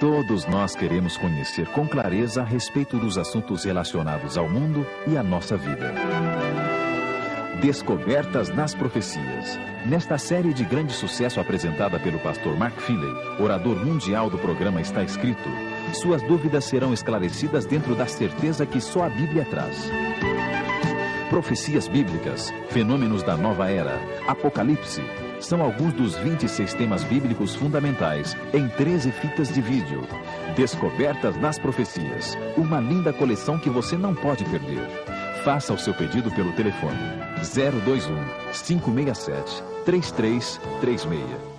Todos nós queremos conhecer com clareza a respeito dos assuntos relacionados ao mundo e à nossa vida. Descobertas nas Profecias. Nesta série de grande sucesso apresentada pelo pastor Mark Finley, orador mundial do programa Está Escrito, suas dúvidas serão esclarecidas dentro da certeza que só a Bíblia traz. Profecias bíblicas, fenômenos da nova era, Apocalipse, são alguns dos 26 temas bíblicos fundamentais em 13 fitas de vídeo. Descobertas nas Profecias, uma linda coleção que você não pode perder. Faça o seu pedido pelo telefone 021 567 3336.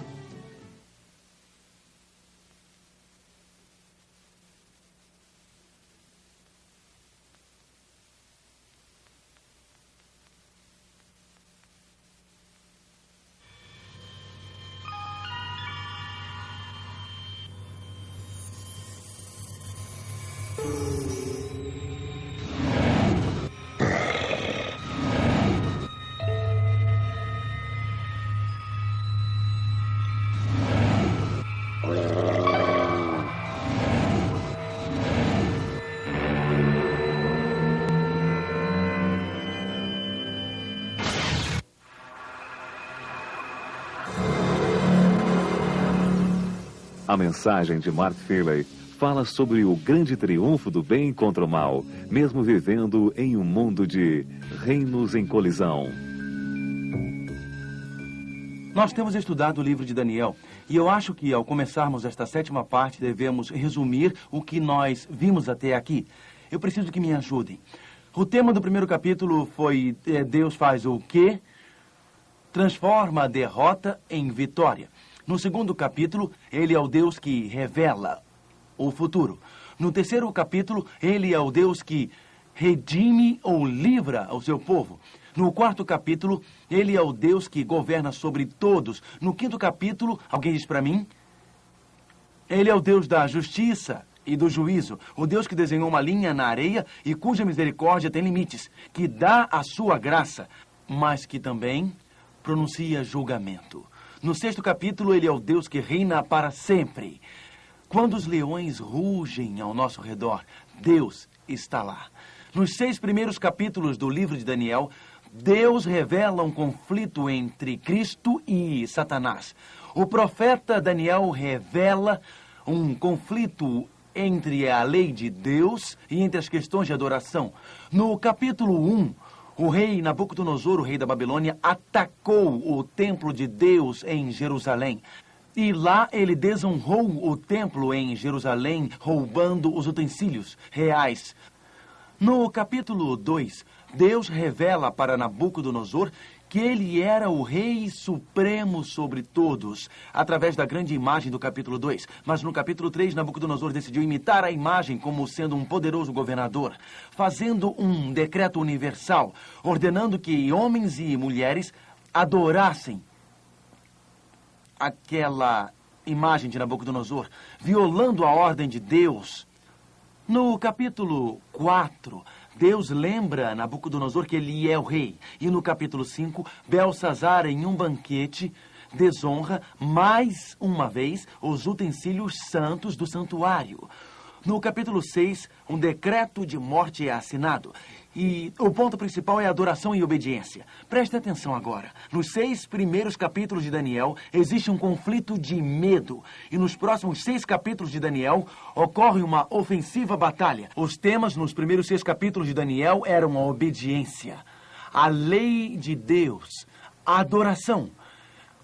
A mensagem de Mark Finley fala sobre o grande triunfo do bem contra o mal, mesmo vivendo em um mundo de reinos em colisão. Nós temos estudado o livro de Daniel, e eu acho que ao começarmos esta 7ª parte, devemos resumir o que nós vimos até aqui. Eu preciso que me ajudem. O tema do primeiro capítulo foi Deus faz o quê? Transforma a derrota em vitória. No segundo capítulo, ele é o Deus que revela o futuro. No terceiro capítulo, ele é o Deus que redime ou livra o seu povo. No quarto capítulo, ele é o Deus que governa sobre todos. No quinto capítulo, alguém diz para mim, ele é o Deus da justiça e do juízo. O Deus que desenhou uma linha na areia e cuja misericórdia tem limites, que dá a sua graça, mas que também pronuncia julgamento. No sexto capítulo, ele é o Deus que reina para sempre. Quando os leões rugem ao nosso redor, Deus está lá. Nos 6 primeiros capítulos do livro de Daniel, Deus revela um conflito entre Cristo e Satanás. O profeta Daniel revela um conflito entre a lei de Deus e entre as questões de adoração. No capítulo 1, o rei Nabucodonosor, o rei da Babilônia, atacou o templo de Deus em Jerusalém. E lá ele desonrou o templo em Jerusalém, roubando os utensílios reais. No capítulo 2, Deus revela para Nabucodonosor que ele era o rei supremo sobre todos, através da grande imagem do capítulo 2. Mas no capítulo 3, Nabucodonosor decidiu imitar a imagem como sendo um poderoso governador, fazendo um decreto universal, ordenando que homens e mulheres adorassem aquela imagem de Nabucodonosor, violando a ordem de Deus. No capítulo 4, Deus lembra a Nabucodonosor que ele é o rei. E no capítulo 5, Belsazar, em um banquete, desonra mais uma vez os utensílios santos do santuário. No capítulo 6, um decreto de morte é assinado. E o ponto principal é adoração e obediência. Preste atenção agora. Nos 6 primeiros capítulos de Daniel, existe um conflito de medo. E nos próximos 6 capítulos de Daniel, ocorre uma ofensiva batalha. Os temas nos primeiros 6 capítulos de Daniel eram a obediência, a lei de Deus, a adoração.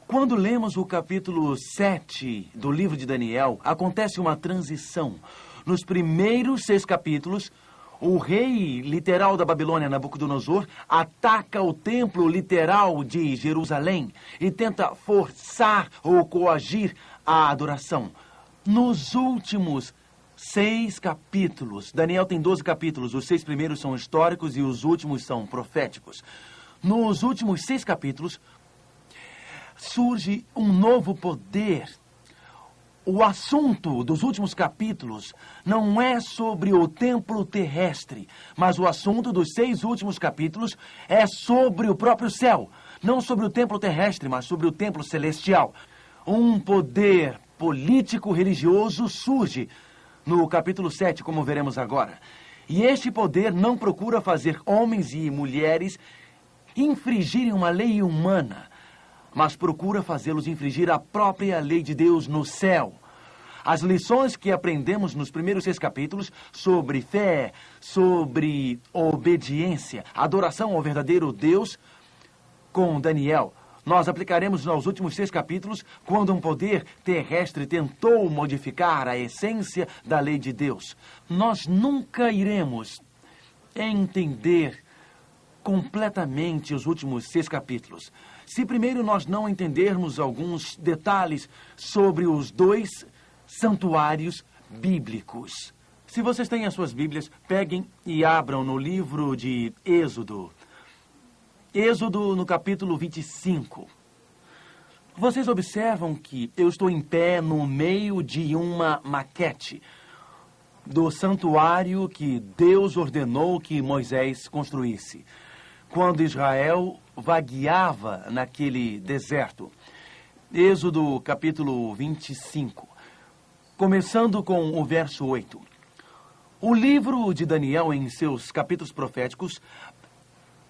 Quando lemos o capítulo 7 do livro de Daniel, acontece uma transição. Nos primeiros 6 capítulos, o rei literal da Babilônia, Nabucodonosor, ataca o templo literal de Jerusalém e tenta forçar ou coagir a adoração. Nos últimos 6 capítulos, Daniel tem 12 capítulos, os 6 primeiros são históricos e os últimos são proféticos. Nos últimos 6 capítulos, surge um novo poder. O assunto dos últimos capítulos não é sobre o templo terrestre, mas o assunto dos 6 últimos capítulos é sobre o próprio céu. Não sobre o templo terrestre, mas sobre o templo celestial. Um poder político-religioso surge no capítulo 7, como veremos agora. E este poder não procura fazer homens e mulheres infringirem uma lei humana, mas procura fazê-los infringir a própria lei de Deus no céu. As lições que aprendemos nos primeiros 6 capítulos sobre fé, sobre obediência, adoração ao verdadeiro Deus, com Daniel, nós aplicaremos nos últimos 6 capítulos, quando um poder terrestre tentou modificar a essência da lei de Deus. Nós nunca iremos entender completamente os últimos 6 capítulos. Se primeiro nós não entendermos alguns detalhes sobre os 2 santuários bíblicos. Se vocês têm as suas Bíblias, peguem e abram no livro de Êxodo. Êxodo, no capítulo 25. Vocês observam que eu estou em pé no meio de uma maquete do santuário que Deus ordenou que Moisés construísse, quando Israel vagueava naquele deserto. Êxodo, capítulo 25. Começando com o verso 8. O livro de Daniel, em seus capítulos proféticos,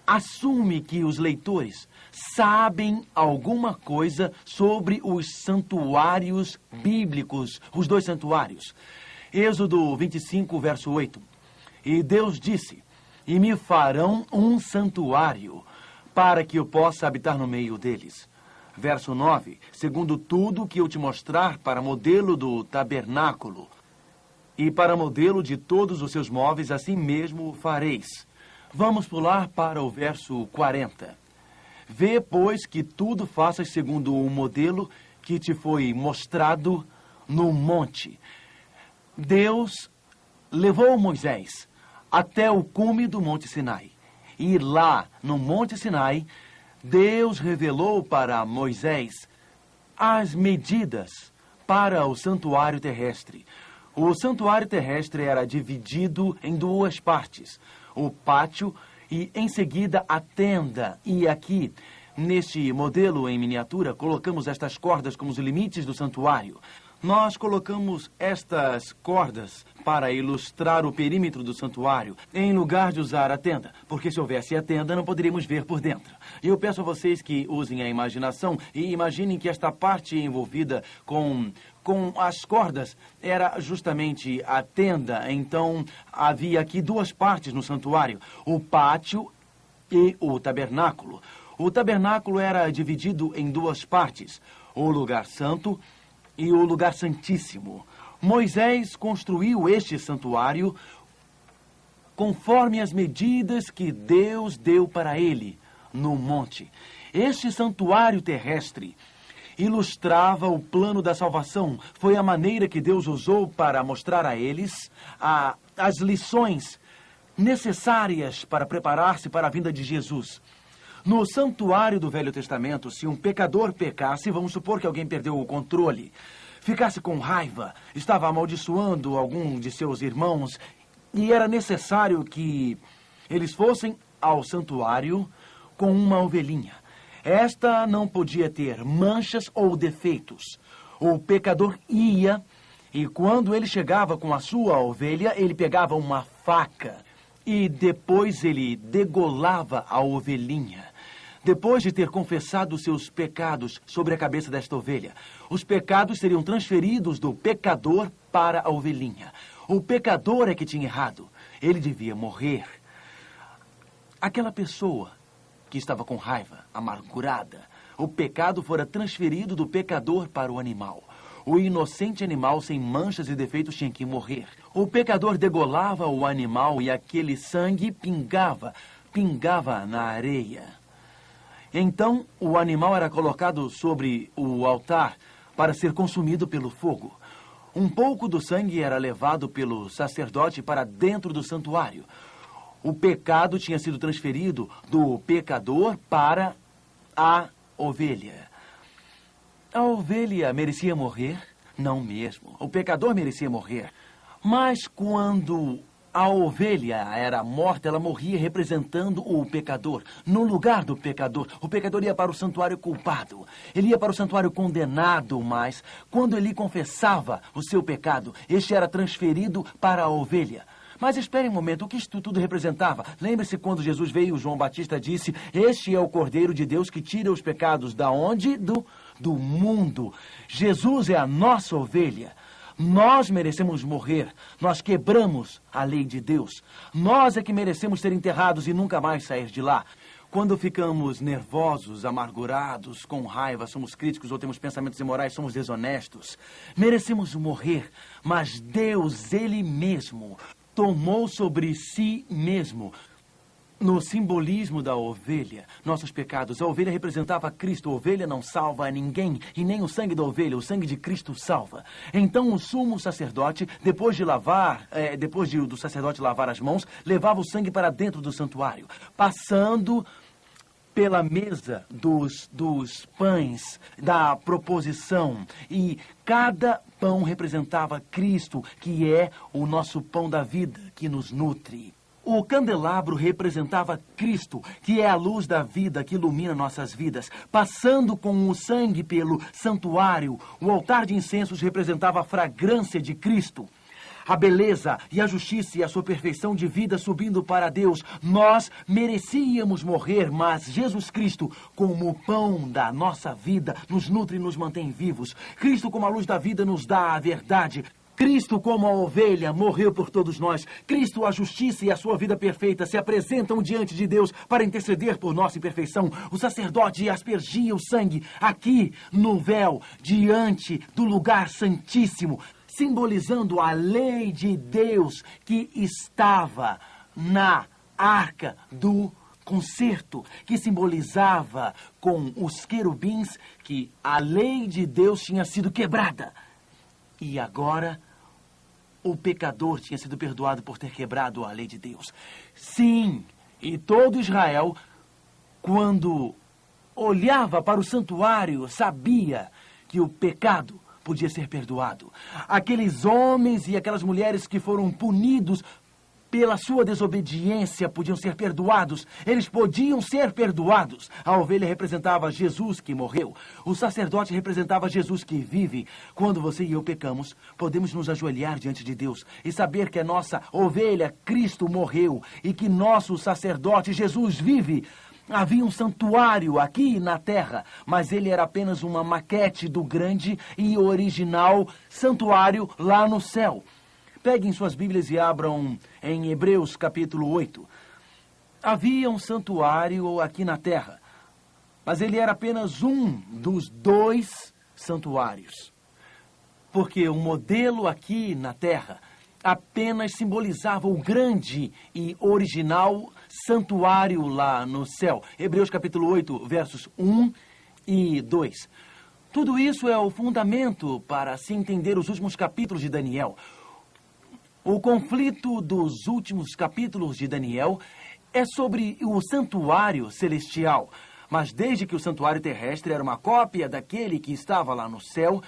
assume que os leitores sabem alguma coisa sobre os santuários bíblicos, os 2 santuários. Êxodo 25, verso 8. E Deus disse: e me farão um santuário, para que eu possa habitar no meio deles. Verso 9. Segundo tudo que eu te mostrar para modelo do tabernáculo, e para modelo de todos os seus móveis, assim mesmo fareis. Vamos pular para o verso 40. Vê, pois, que tudo faças segundo o modelo que te foi mostrado no monte. Deus levou Moisés até o cume do Monte Sinai. E lá, no Monte Sinai, Deus revelou para Moisés as medidas para o santuário terrestre. O santuário terrestre era dividido em 2 partes: o pátio e, em seguida, a tenda. E aqui, neste modelo em miniatura, colocamos estas cordas como os limites do santuário. Nós colocamos estas cordas para ilustrar o perímetro do santuário, em lugar de usar a tenda, porque se houvesse a tenda, não poderíamos ver por dentro. E eu peço a vocês que usem a imaginação e imaginem que esta parte envolvida com as cordas era justamente a tenda. Então, havia aqui 2 partes no santuário: o pátio e o tabernáculo. O tabernáculo era dividido em 2 partes: o lugar santo e o lugar santíssimo. Moisés construiu este santuário conforme as medidas que Deus deu para ele no monte. Este santuário terrestre ilustrava o plano da salvação. Foi a maneira que Deus usou para mostrar a eles as lições necessárias para preparar-se para a vinda de Jesus. No santuário do Velho Testamento, se um pecador pecasse, vamos supor que alguém perdeu o controle, ficasse com raiva, estava amaldiçoando algum de seus irmãos, e era necessário que eles fossem ao santuário com uma ovelhinha. Esta não podia ter manchas ou defeitos. O pecador ia, e quando ele chegava com a sua ovelha, ele pegava uma faca e depois ele degolava a ovelhinha. Depois de ter confessado seus pecados sobre a cabeça desta ovelha, os pecados seriam transferidos do pecador para a ovelhinha. O pecador é que tinha errado. Ele devia morrer. Aquela pessoa que estava com raiva, amargurada, o pecado fora transferido do pecador para o animal. O inocente animal sem manchas e defeitos tinha que morrer. O pecador degolava o animal e aquele sangue pingava na areia. Então, o animal era colocado sobre o altar para ser consumido pelo fogo. Um pouco do sangue era levado pelo sacerdote para dentro do santuário. O pecado tinha sido transferido do pecador para a ovelha. A ovelha merecia morrer? Não mesmo. O pecador merecia morrer. Mas quando a ovelha era morta, ela morria representando o pecador. No lugar do pecador, o pecador ia para o santuário culpado. Ele ia para o santuário condenado, mas quando ele confessava o seu pecado, este era transferido para a ovelha. Mas espere um momento, o que isto tudo representava? Lembre-se quando Jesus veio, João Batista disse, este é o Cordeiro de Deus que tira os pecados da onde? Do mundo. Jesus é a nossa ovelha. Nós merecemos morrer. Nós quebramos a lei de Deus. Nós é que merecemos ser enterrados e nunca mais sair de lá. Quando ficamos nervosos, amargurados, com raiva, somos críticos ou temos pensamentos imorais, somos desonestos, merecemos morrer. Mas Deus, Ele mesmo, tomou sobre si mesmo, no simbolismo da ovelha, nossos pecados. A ovelha representava Cristo. A ovelha não salva a ninguém, e nem o sangue da ovelha, o sangue de Cristo salva. Então o sumo sacerdote, depois do sacerdote lavar as mãos, levava o sangue para dentro do santuário, passando pela mesa dos pães, da proposição. E cada pão representava Cristo, que é o nosso pão da vida, que nos nutre. O candelabro representava Cristo, que é a luz da vida que ilumina nossas vidas. Passando com o sangue pelo santuário, o altar de incensos representava a fragrância de Cristo. A beleza e a justiça e a sua perfeição de vida subindo para Deus. Nós merecíamos morrer, mas Jesus Cristo, como o pão da nossa vida, nos nutre e nos mantém vivos. Cristo, como a luz da vida, nos dá a verdade. Cristo, como a ovelha, morreu por todos nós. Cristo, a justiça e a sua vida perfeita se apresentam diante de Deus para interceder por nossa imperfeição. O sacerdote aspergia o sangue aqui no véu, diante do lugar santíssimo, simbolizando a lei de Deus que estava na arca do concerto, que simbolizava com os querubins que a lei de Deus tinha sido quebrada. E agora, o pecador tinha sido perdoado por ter quebrado a lei de Deus. Sim, e todo Israel, quando olhava para o santuário, sabia que o pecado podia ser perdoado. Aqueles homens e aquelas mulheres que foram punidos pela sua desobediência podiam ser perdoados. Eles podiam ser perdoados. A ovelha representava Jesus que morreu. O sacerdote representava Jesus que vive. Quando você e eu pecamos, podemos nos ajoelhar diante de Deus e saber que a nossa ovelha, Cristo, morreu e que nosso sacerdote, Jesus, vive. Havia um santuário aqui na terra, mas ele era apenas uma maquete do grande e original santuário lá no céu. Peguem suas Bíblias e abram em Hebreus capítulo 8. Havia um santuário aqui na terra, mas ele era apenas um dos 2 santuários. Porque o modelo aqui na terra apenas simbolizava o grande e original santuário lá no céu. Hebreus capítulo 8, versos 1 e 2. Tudo isso é o fundamento para se entender os últimos capítulos de Daniel. O conflito dos últimos capítulos de Daniel é sobre o santuário celestial. Mas desde que o santuário terrestre era uma cópia daquele que estava lá no céu,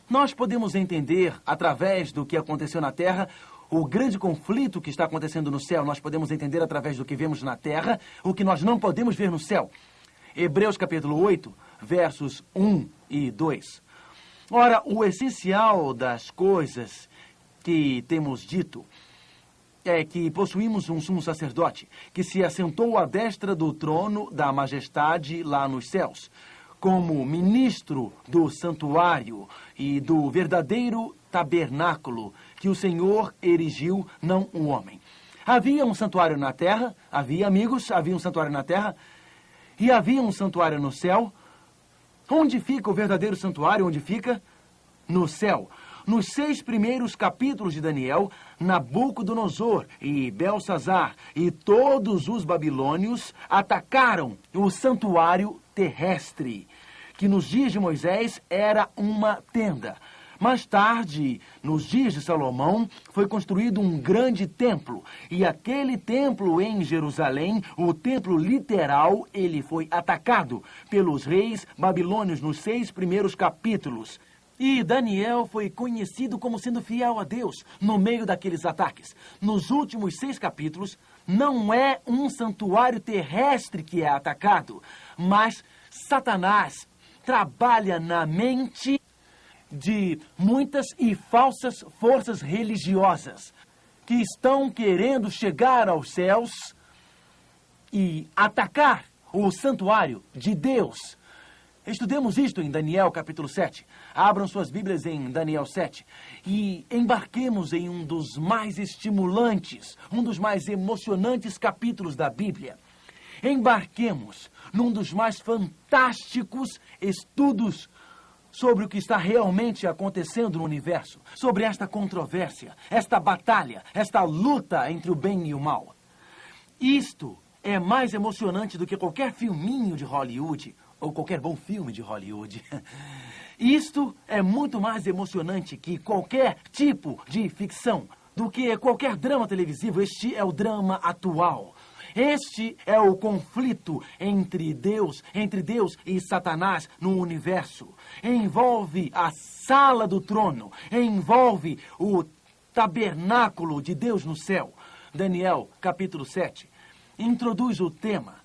nós podemos entender, através do que aconteceu na terra, o grande conflito que está acontecendo no céu. Nós podemos entender, através do que vemos na terra, o que nós não podemos ver no céu. Hebreus capítulo 8, versos 1 e 2. Ora, o essencial das coisas que temos dito é que possuímos um sumo sacerdote que se assentou à destra do trono da majestade lá nos céus, como ministro do santuário e do verdadeiro tabernáculo que o Senhor erigiu, não um homem. Havia um santuário na terra, havia um santuário na terra e havia um santuário no céu. Onde fica o verdadeiro santuário? Onde fica? No céu. Nos 6 primeiros capítulos de Daniel, Nabucodonosor e Belsazar e todos os babilônios atacaram o santuário terrestre, que nos dias de Moisés era uma tenda. Mais tarde, nos dias de Salomão, foi construído um grande templo. E aquele templo em Jerusalém, o templo literal, ele foi atacado pelos reis babilônios nos 6 primeiros capítulos. E Daniel foi conhecido como sendo fiel a Deus no meio daqueles ataques. Nos últimos 6 capítulos, não é um santuário terrestre que é atacado, mas Satanás trabalha na mente de muitas e falsas forças religiosas que estão querendo chegar aos céus e atacar o santuário de Deus. Estudemos isto em Daniel capítulo 7. Abram suas Bíblias em Daniel 7 e embarquemos em um dos mais estimulantes, um dos mais emocionantes capítulos da Bíblia. Embarquemos num dos mais fantásticos estudos sobre o que está realmente acontecendo no universo, sobre esta controvérsia, esta batalha, esta luta entre o bem e o mal. Isto é mais emocionante do que qualquer filminho de Hollywood, ou qualquer bom filme de Hollywood. Isto é muito mais emocionante que qualquer tipo de ficção, do que qualquer drama televisivo. Este é o drama atual. Este é o conflito entre Deus e Satanás no universo. Envolve a sala do trono, envolve o tabernáculo de Deus no céu. Daniel, capítulo 7, introduz o tema.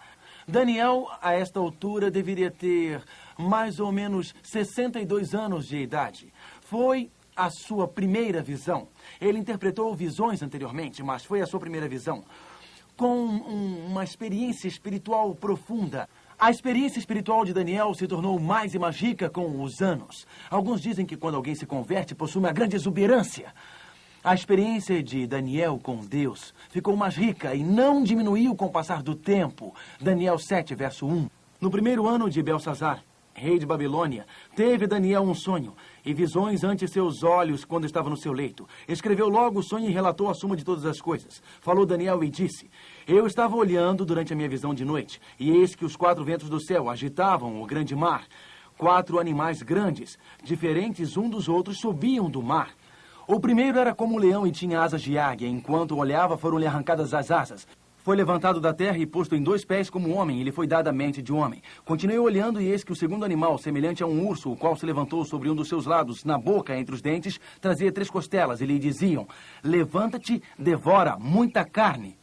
Daniel, a esta altura, deveria ter mais ou menos 62 anos de idade. Foi a sua primeira visão. Ele interpretou visões anteriormente, mas foi a sua primeira visão. Com uma experiência espiritual profunda. A experiência espiritual de Daniel se tornou mais e mais rica com os anos. Alguns dizem que quando alguém se converte, possui uma grande exuberância. A experiência de Daniel com Deus ficou mais rica e não diminuiu com o passar do tempo. Daniel 7, verso 1. No primeiro ano de Belsazar, rei de Babilônia, teve Daniel um sonho e visões ante seus olhos quando estava no seu leito. Escreveu logo o sonho e relatou a suma de todas as coisas. Falou Daniel e disse: Eu estava olhando durante a minha visão de noite, e eis que os 4 ventos do céu agitavam o grande mar. 4 animais grandes, diferentes um dos outros, subiam do mar. O primeiro era como um leão e tinha asas de águia. Enquanto olhava, foram-lhe arrancadas as asas. Foi levantado da terra e posto em 2 pés como um homem, e lhe foi dada a mente de homem. Continuei olhando, e eis que o segundo animal, semelhante a um urso, o qual se levantou sobre um dos seus lados, na boca, entre os dentes, trazia 3 costelas, e lhe diziam: Levanta-te, devora muita carne.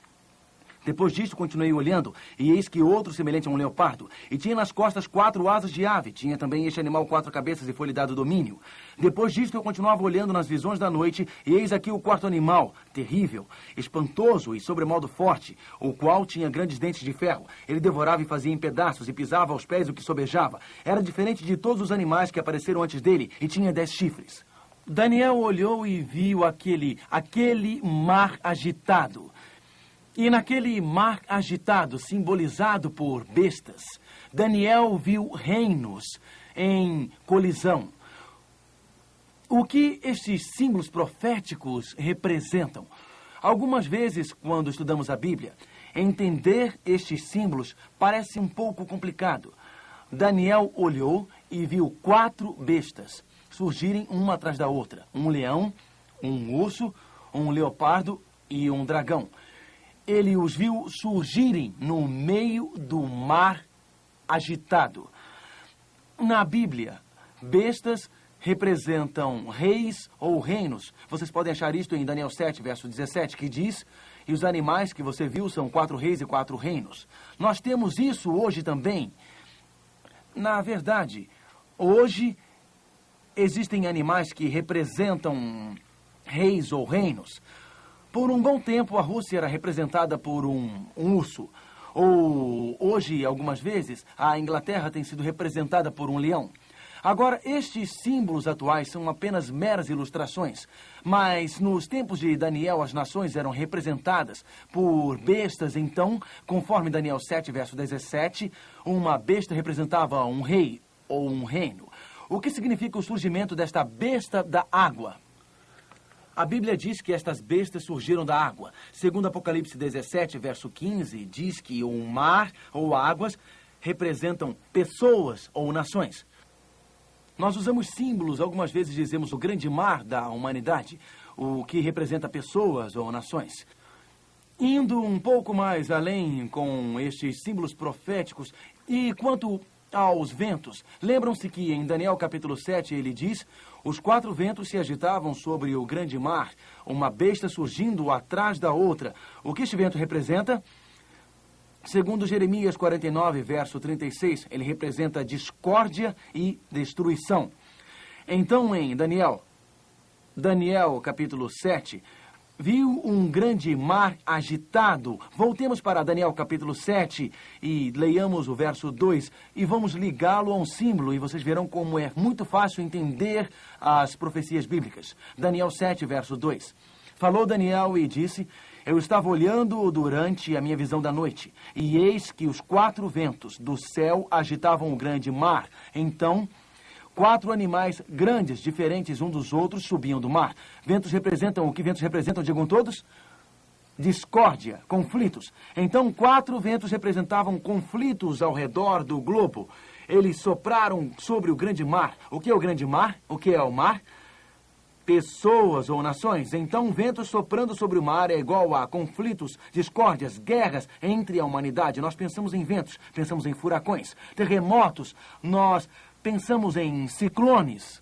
Depois disto, continuei olhando, e eis que outro, semelhante a um leopardo, e tinha nas costas 4 asas de ave. Tinha também este animal 4 cabeças, e foi-lhe dado domínio. Depois disto, eu continuava olhando nas visões da noite, e eis aqui o 4º animal, terrível, espantoso e sobremodo forte, o qual tinha grandes dentes de ferro. Ele devorava e fazia em pedaços, e pisava aos pés o que sobejava. Era diferente de todos os animais que apareceram antes dele, e tinha 10 chifres. Daniel olhou e viu aquele mar agitado. E naquele mar agitado, simbolizado por bestas, Daniel viu reinos em colisão. O que estes símbolos proféticos representam? Algumas vezes, quando estudamos a Bíblia, entender estes símbolos parece um pouco complicado. Daniel olhou e viu 4 bestas surgirem uma atrás da outra. Um leão, um urso, um leopardo e um dragão. Ele os viu surgirem no meio do mar agitado. Na Bíblia, bestas representam reis ou reinos. Vocês podem achar isto em Daniel 7, verso 17, que diz: E os animais que você viu são 4 reis e 4 reinos. Nós temos isso hoje também. Na verdade, hoje existem animais que representam reis ou reinos. Por um bom tempo, a Rússia era representada por um urso. Ou, hoje, algumas vezes, a Inglaterra tem sido representada por um leão. Agora, estes símbolos atuais são apenas meras ilustrações. Mas, nos tempos de Daniel, as nações eram representadas por bestas. Então, conforme Daniel 7, verso 17, uma besta representava um rei ou um reino. O que significa o surgimento desta besta da água? A Bíblia diz que estas bestas surgiram da água. Segundo Apocalipse 17, verso 15, diz que o mar ou águas representam pessoas ou nações. Nós usamos símbolos, algumas vezes dizemos o grande mar da humanidade, o que representa pessoas ou nações. Indo um pouco mais além com estes símbolos proféticos, e quanto aos ventos. Lembram-se que em Daniel capítulo 7 ele diz: os 4 ventos se agitavam sobre o grande mar, uma besta surgindo atrás da outra. O que este vento representa? Segundo Jeremias 49, verso 36, ele representa discórdia e destruição. Então, em Daniel capítulo 7, viu um grande mar agitado. Voltemos para Daniel capítulo 7 e leiamos o verso 2 e vamos ligá-lo a um símbolo e vocês verão como é muito fácil entender as profecias bíblicas. Daniel 7, verso 2. Falou Daniel e disse: eu estava olhando durante a minha visão da noite, e eis que os 4 ventos do céu agitavam o grande mar. Então, 4 animais grandes, diferentes um dos outros, subiam do mar. Ventos representam, o que ventos representam, digam todos? Discórdia, conflitos. Então, 4 ventos representavam conflitos ao redor do globo. Eles sopraram sobre o grande mar. O que é o grande mar? O que é o mar? Pessoas ou nações. Então, ventos soprando sobre o mar é igual a conflitos, discórdias, guerras entre a humanidade. Nós pensamos em ventos, pensamos em furacões, terremotos, nós pensamos em ciclones,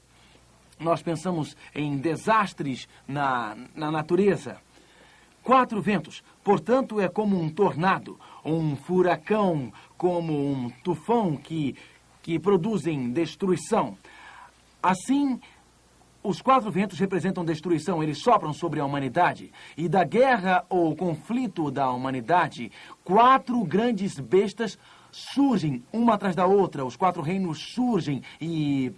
nós pensamos em desastres na natureza. 4 ventos, portanto, é como um tornado, um furacão, como um tufão que produzem destruição. Assim, os 4 ventos representam destruição, eles sopram sobre a humanidade. E da guerra ou conflito da humanidade, 4 grandes bestas surgem, uma atrás da outra. Os 4 reinos surgem e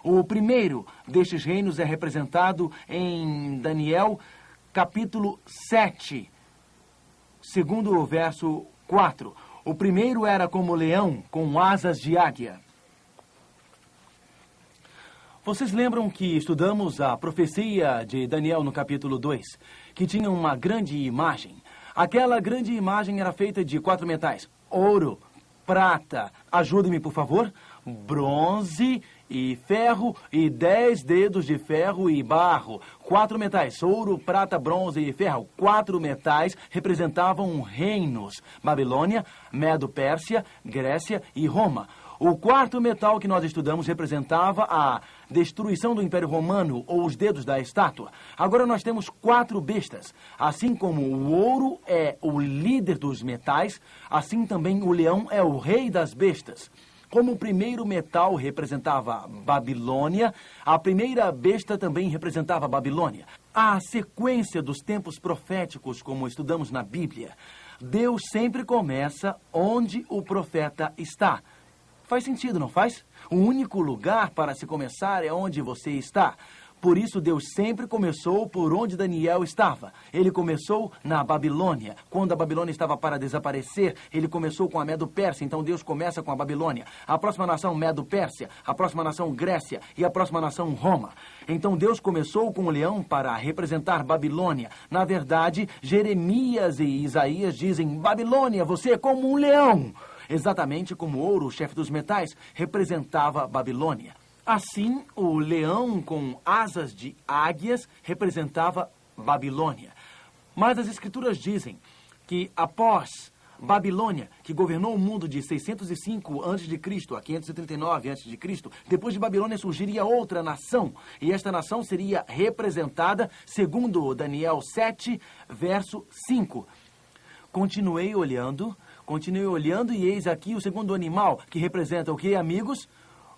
o primeiro destes reinos é representado em Daniel capítulo 7, segundo o verso 4. O primeiro era como leão, com asas de águia. Vocês lembram que estudamos a profecia de Daniel no capítulo 2, que tinha uma grande imagem. Aquela grande imagem era feita de 4 metais: ouro, prata, ajude-me por favor, bronze e ferro e 10 dedos de ferro e barro. 4 metais: ouro, prata, bronze e ferro. 4 metais representavam reinos: Babilônia, Medo-Pérsia, Grécia e Roma. O 4º metal que nós estudamos representava a destruição do Império Romano, ou os dedos da estátua. Agora nós temos 4 bestas. Assim como o ouro é o líder dos metais, assim também o leão é o rei das bestas. Como o primeiro metal representava Babilônia, a primeira besta também representava Babilônia. A sequência dos tempos proféticos, como estudamos na Bíblia, Deus sempre começa onde o profeta está. Faz sentido, não faz? O único lugar para se começar é onde você está. Por isso, Deus sempre começou por onde Daniel estava. Ele começou na Babilônia. Quando a Babilônia estava para desaparecer, ele começou com a Medo-Pérsia. Então, Deus começa com a Babilônia. A próxima nação, Medo-Pérsia. A próxima nação, Grécia. E a próxima nação, Roma. Então, Deus começou com o leão para representar Babilônia. Na verdade, Jeremias e Isaías dizem: Babilônia, você é como um leão. Exatamente como o ouro, o chefe dos metais, representava Babilônia. Assim, o leão com asas de águias representava Babilônia. Mas as Escrituras dizem que após Babilônia, que governou o mundo de 605 a.C. a 539 a.C., depois de Babilônia surgiria outra nação, e esta nação seria representada segundo Daniel 7, verso 5. Continuei olhando e eis aqui o segundo animal, que representa o que, amigos?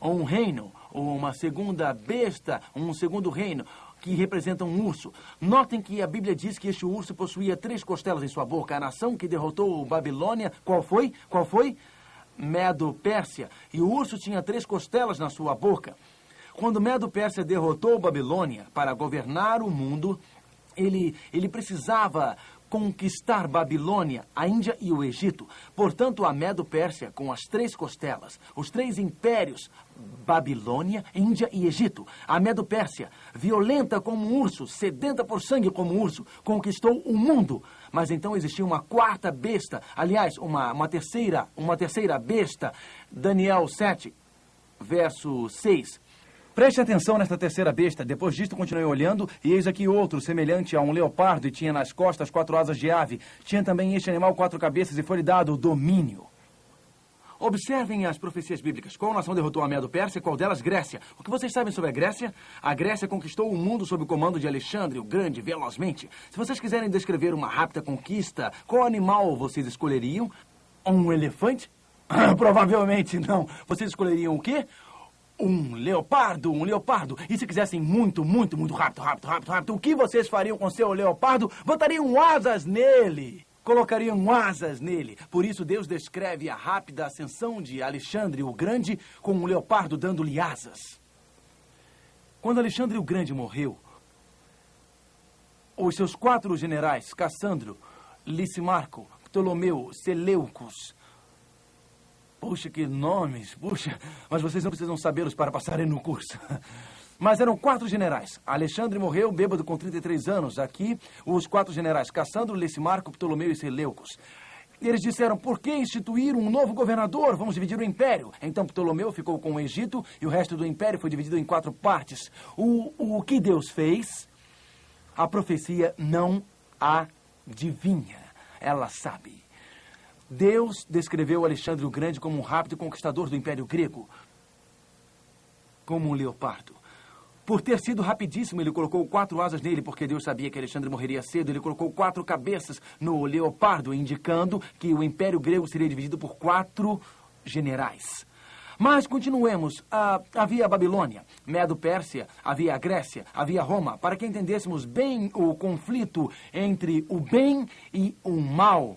Um reino, uma segunda besta, um segundo reino, que representa um urso. Notem que a Bíblia diz que este urso possuía 3 costelas em sua boca. A nação que derrotou Babilônia, qual foi? Medo-Pérsia. E o urso tinha 3 costelas na sua boca. Quando Medo-Pérsia derrotou Babilônia para governar o mundo, ele precisava conquistar Babilônia, a Índia e o Egito. Portanto, a Medo-Pérsia, com as 3 costelas, os 3 impérios, Babilônia, Índia e Egito. A Medo-Pérsia, violenta como um urso, sedenta por sangue como um urso, conquistou o mundo. Mas então existia uma 4ª besta, aliás, uma terceira besta. Daniel 7, verso 6. Preste atenção nesta terceira besta. Depois disto, continuei olhando, e eis aqui outro, semelhante a um leopardo, e tinha nas costas 4 asas de ave. Tinha também este animal 4 cabeças, e foi-lhe dado o domínio. Observem as profecias bíblicas. Qual nação derrotou a Medo-Pérsia? Qual delas? Grécia. O que vocês sabem sobre a Grécia? A Grécia conquistou o mundo sob o comando de Alexandre o Grande, velozmente. Se vocês quiserem descrever uma rápida conquista, qual animal vocês escolheriam? Um elefante? Provavelmente não. Vocês escolheriam o quê? Um leopardo. E se quisessem muito rápido, o que vocês fariam com seu leopardo? Botariam asas nele. Colocariam asas nele. Por isso, Deus descreve a rápida ascensão de Alexandre o Grande com um leopardo dando-lhe asas. Quando Alexandre o Grande morreu, os seus 4 generais, Cassandro, Licimarco, Ptolomeu, Seleucus... Puxa, que nomes, mas vocês não precisam sabê-los para passarem no curso. Mas eram 4 generais. Alexandre morreu bêbado com 33 anos. Aqui, os 4 generais, Cassandro, Licimarco, Ptolomeu e Seleucus. Eles disseram, por que instituir um novo governador? Vamos dividir o império. Então Ptolomeu ficou com o Egito e o resto do império foi dividido em 4 partes. O que Deus fez, a profecia não adivinha. Ela sabe. Deus descreveu Alexandre o Grande como um rápido conquistador do Império Grego, como um leopardo. Por ter sido rapidíssimo, ele colocou 4 asas nele, porque Deus sabia que Alexandre morreria cedo. Ele colocou 4 cabeças no leopardo, indicando que o Império Grego seria dividido por 4 generais. Mas continuemos. Havia a Babilônia, Medo-Pérsia, havia a Grécia, havia Roma. Para que entendêssemos bem o conflito entre o bem e o mal...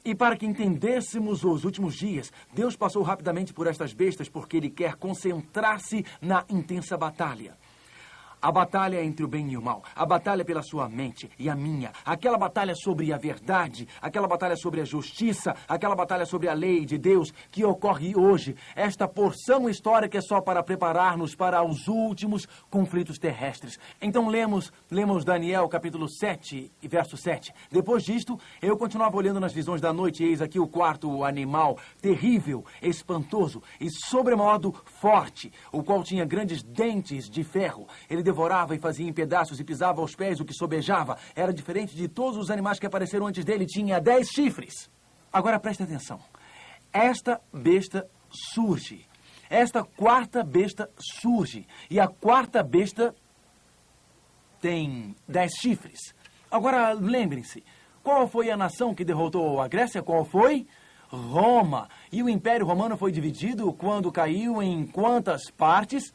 E para que entendêssemos os últimos dias, Deus passou rapidamente por estas bestas porque Ele quer concentrar-se na intensa batalha. A batalha entre o bem e o mal. A batalha pela sua mente e a minha. Aquela batalha sobre a verdade. Aquela batalha sobre a justiça. Aquela batalha sobre a lei de Deus que ocorre hoje. Esta porção histórica é só para preparar-nos para os últimos conflitos terrestres. Então lemos Daniel capítulo 7 e verso 7. Depois disto, eu continuava olhando nas visões da noite e eis aqui o 4º animal, terrível, espantoso e sobremodo forte, o qual tinha grandes dentes de ferro. Ele devorava e fazia em pedaços e pisava aos pés o que sobejava. Era diferente de todos os animais que apareceram antes dele. Tinha 10 chifres. Agora preste atenção. Esta besta surge. Esta 4ª besta surge. E a 4ª besta tem 10 chifres. Agora lembrem-se. Qual foi a nação que derrotou a Grécia? Qual foi? Roma. E o Império Romano foi dividido quando caiu em quantas partes?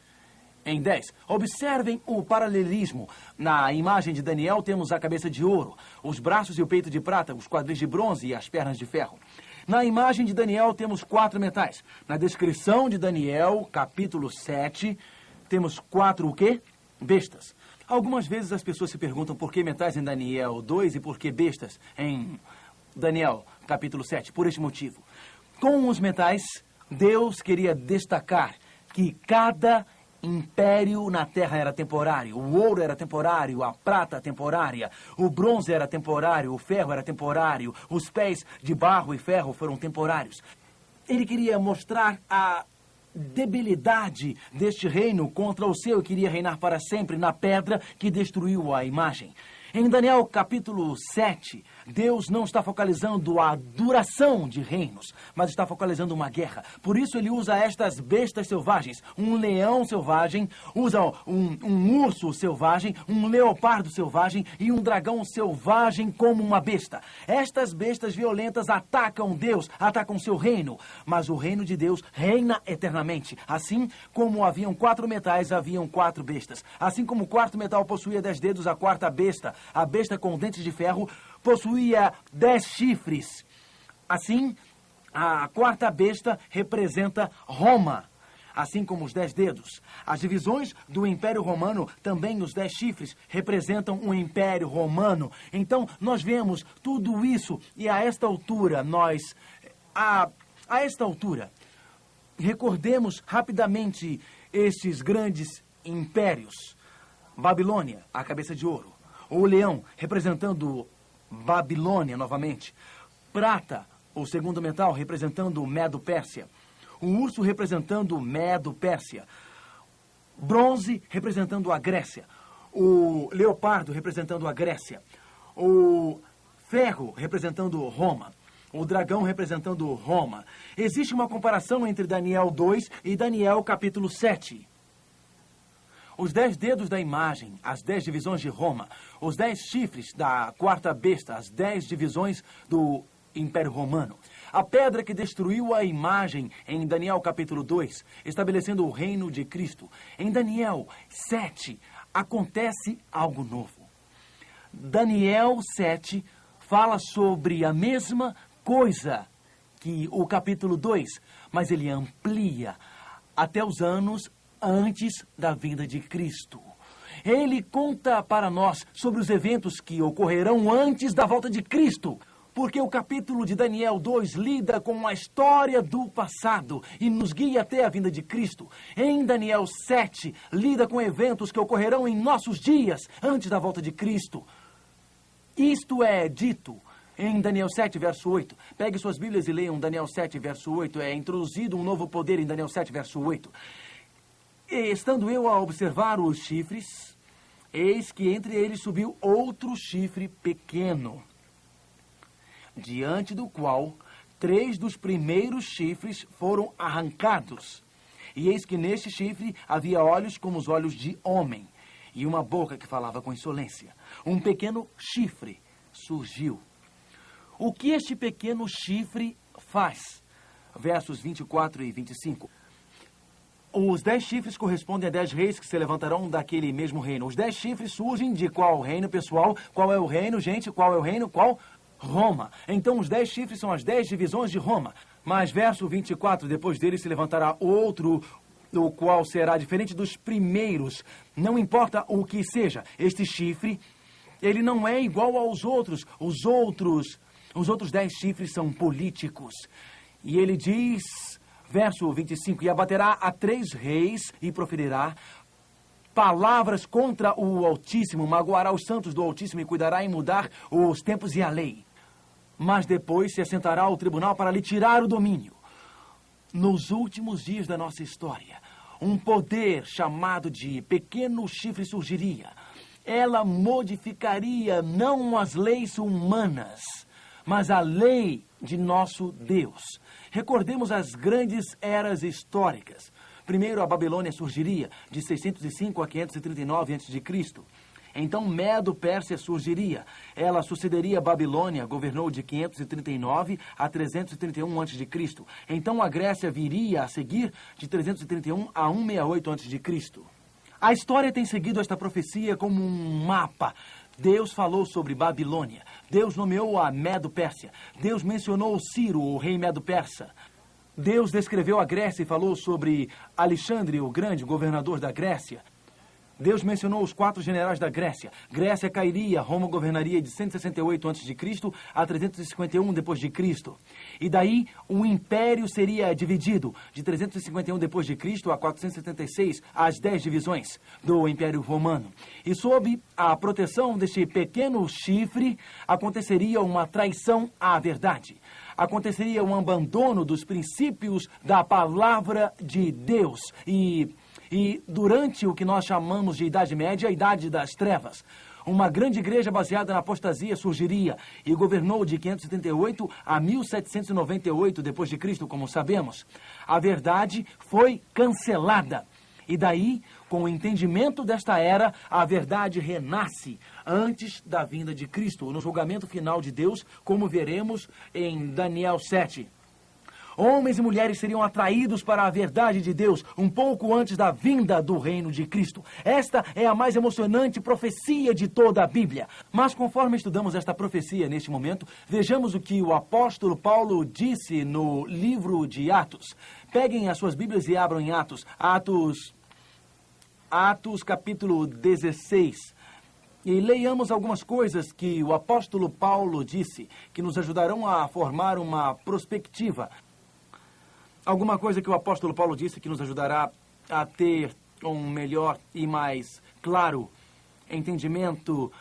Em 10. Observem o paralelismo. Na imagem de Daniel temos a cabeça de ouro, os braços e o peito de prata, os quadris de bronze e as pernas de ferro. Na imagem de Daniel temos 4 metais. Na descrição de Daniel, capítulo 7, temos 4 o quê? Bestas. Algumas vezes as pessoas se perguntam por que metais em Daniel 2 e por que bestas em Daniel, capítulo 7. Por este motivo. Com os metais, Deus queria destacar que cada império na terra era temporário. O ouro era temporário, a prata temporária, o bronze era temporário, o ferro era temporário, os pés de barro e ferro foram temporários. Ele queria mostrar a debilidade deste reino contra o seu, queria reinar para sempre na pedra que destruiu a imagem. Em Daniel capítulo 7, Deus não está focalizando a duração de reinos, mas está focalizando uma guerra. Por isso ele usa estas bestas selvagens. Um leão selvagem, usa um urso selvagem, um leopardo selvagem e um dragão selvagem como uma besta. Estas bestas violentas atacam Deus, atacam seu reino. Mas o reino de Deus reina eternamente. Assim como haviam 4 metais, haviam 4 bestas. Assim como o 4º metal possuía 10 dedos, a 4ª besta, a besta com dentes de ferro, possuía 10 chifres. Assim, a 4ª besta representa Roma, assim como os 10 dedos. As divisões do Império Romano, também os 10 chifres, representam o Império Romano. Então, nós vemos tudo isso e a esta altura, recordemos rapidamente estes grandes impérios. Babilônia, a cabeça de ouro. O leão, representando Babilônia novamente. Prata, o 2º metal, representando Medo-Pérsia. O urso, representando Medo-Pérsia. Bronze, representando a Grécia. O leopardo, representando a Grécia. O ferro, representando Roma. o dragão representando Roma. Existe uma comparação entre Daniel 2 e Daniel capítulo 7. Os 10 dedos da imagem, as 10 divisões de Roma, os 10 chifres da quarta besta, as 10 divisões do Império Romano. A pedra que destruiu a imagem em Daniel capítulo 2, estabelecendo o reino de Cristo. Em Daniel 7, acontece algo novo. Daniel 7 fala sobre a mesma coisa que o capítulo 2, mas ele amplia até os anos antes da vinda de Cristo. Ele conta para nós sobre os eventos que ocorrerão antes da volta de Cristo, porque o capítulo de Daniel 2 lida com a história do passado e nos guia até a vinda de Cristo. Em Daniel 7, lida com eventos que ocorrerão em nossos dias antes da volta de Cristo. Isto é dito em Daniel 7, verso 8. Pegue suas Bíblias e leiam Daniel 7, verso 8. É introduzido um novo poder em Daniel 7, verso 8. E, estando eu a observar os chifres, eis que entre eles subiu outro chifre pequeno, diante do qual 3 dos primeiros chifres foram arrancados. E eis que neste chifre havia olhos como os olhos de homem, e uma boca que falava com insolência. Um pequeno chifre surgiu. O que este pequeno chifre faz? Versos 24 e 25. Os 10 chifres correspondem a 10 reis que se levantarão daquele mesmo reino. Os 10 chifres surgem de qual reino, pessoal? Qual é o reino, gente? Qual é o reino? Qual? Roma. Então, os 10 chifres são as 10 divisões de Roma. Mas, verso 24, depois dele se levantará outro, o qual será diferente dos primeiros. Não importa o que seja. Este chifre, ele não é igual aos outros. Os outros 10 chifres são políticos. E ele diz, verso 25, e abaterá a 3 reis e proferirá palavras contra o Altíssimo, magoará os santos do Altíssimo e cuidará em mudar os tempos e a lei. Mas depois se assentará ao tribunal para lhe tirar o domínio. Nos últimos dias da nossa história, um poder chamado de pequeno chifre surgiria. Ela modificaria não as leis humanas, mas a lei de nosso Deus. Recordemos as grandes eras históricas. Primeiro, a Babilônia surgiria, de 605 a 539 a.C. Então, Medo-Pérsia surgiria. Ela sucederia a Babilônia, governou de 539 a 331 a.C. Então, a Grécia viria a seguir, de 331 a 168 a.C. A história tem seguido esta profecia como um mapa. Deus falou sobre Babilônia. Deus nomeou a Medo-Pérsia. Deus mencionou Ciro, o rei Medo-Persa. Deus descreveu a Grécia e falou sobre Alexandre, o grande governador da Grécia. Deus mencionou os 4 generais da Grécia. Grécia cairia, Roma governaria de 168 a.C. a 351 d.C. E daí o império seria dividido de 351 d.C. a 476, as 10 divisões do Império Romano. E sob a proteção deste pequeno chifre, aconteceria uma traição à verdade. Aconteceria um abandono dos princípios da palavra de Deus. E durante o que nós chamamos de Idade Média, a Idade das Trevas, uma grande igreja baseada na apostasia surgiria e governou de 578 a 1798 d.C., como sabemos. A verdade foi cancelada. E daí, com o entendimento desta era, a verdade renasce antes da vinda de Cristo, no julgamento final de Deus, como veremos em Daniel 7. Homens e mulheres seriam atraídos para a verdade de Deus um pouco antes da vinda do reino de Cristo. Esta é a mais emocionante profecia de toda a Bíblia. Mas conforme estudamos esta profecia neste momento, vejamos o que o apóstolo Paulo disse no livro de Atos. Peguem as suas Bíblias e abram em Atos. Atos capítulo 16. E leiamos algumas coisas que o apóstolo Paulo disse, que nos ajudarão a formar uma perspectiva. Alguma coisa que o apóstolo Paulo disse que nos ajudará a ter um melhor e mais claro entendimento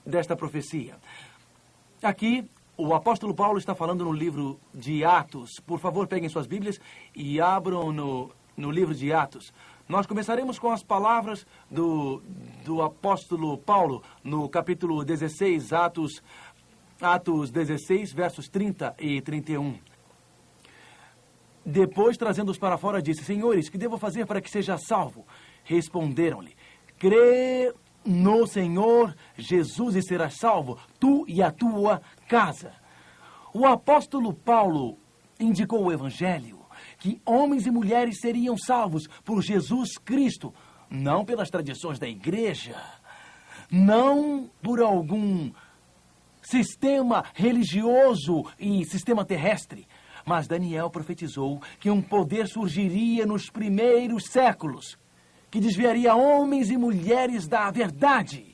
desta profecia. Aqui, o apóstolo Paulo está falando no livro de Atos. Por favor, peguem suas Bíblias e abram no livro de Atos. Nós começaremos com as palavras do apóstolo Paulo, no capítulo 16, Atos Atos 16, versos 30 e 31. Depois, trazendo-os para fora, disse: Senhores, que devo fazer para que seja salvo? Responderam-lhe: Crê no Senhor Jesus e serás salvo, tu e a tua casa. O apóstolo Paulo indicou o Evangelho, que homens e mulheres seriam salvos por Jesus Cristo, não pelas tradições da igreja, não por algum sistema religioso e sistema terrestre. Mas Daniel profetizou que um poder surgiria nos primeiros séculos, que desviaria homens e mulheres da verdade,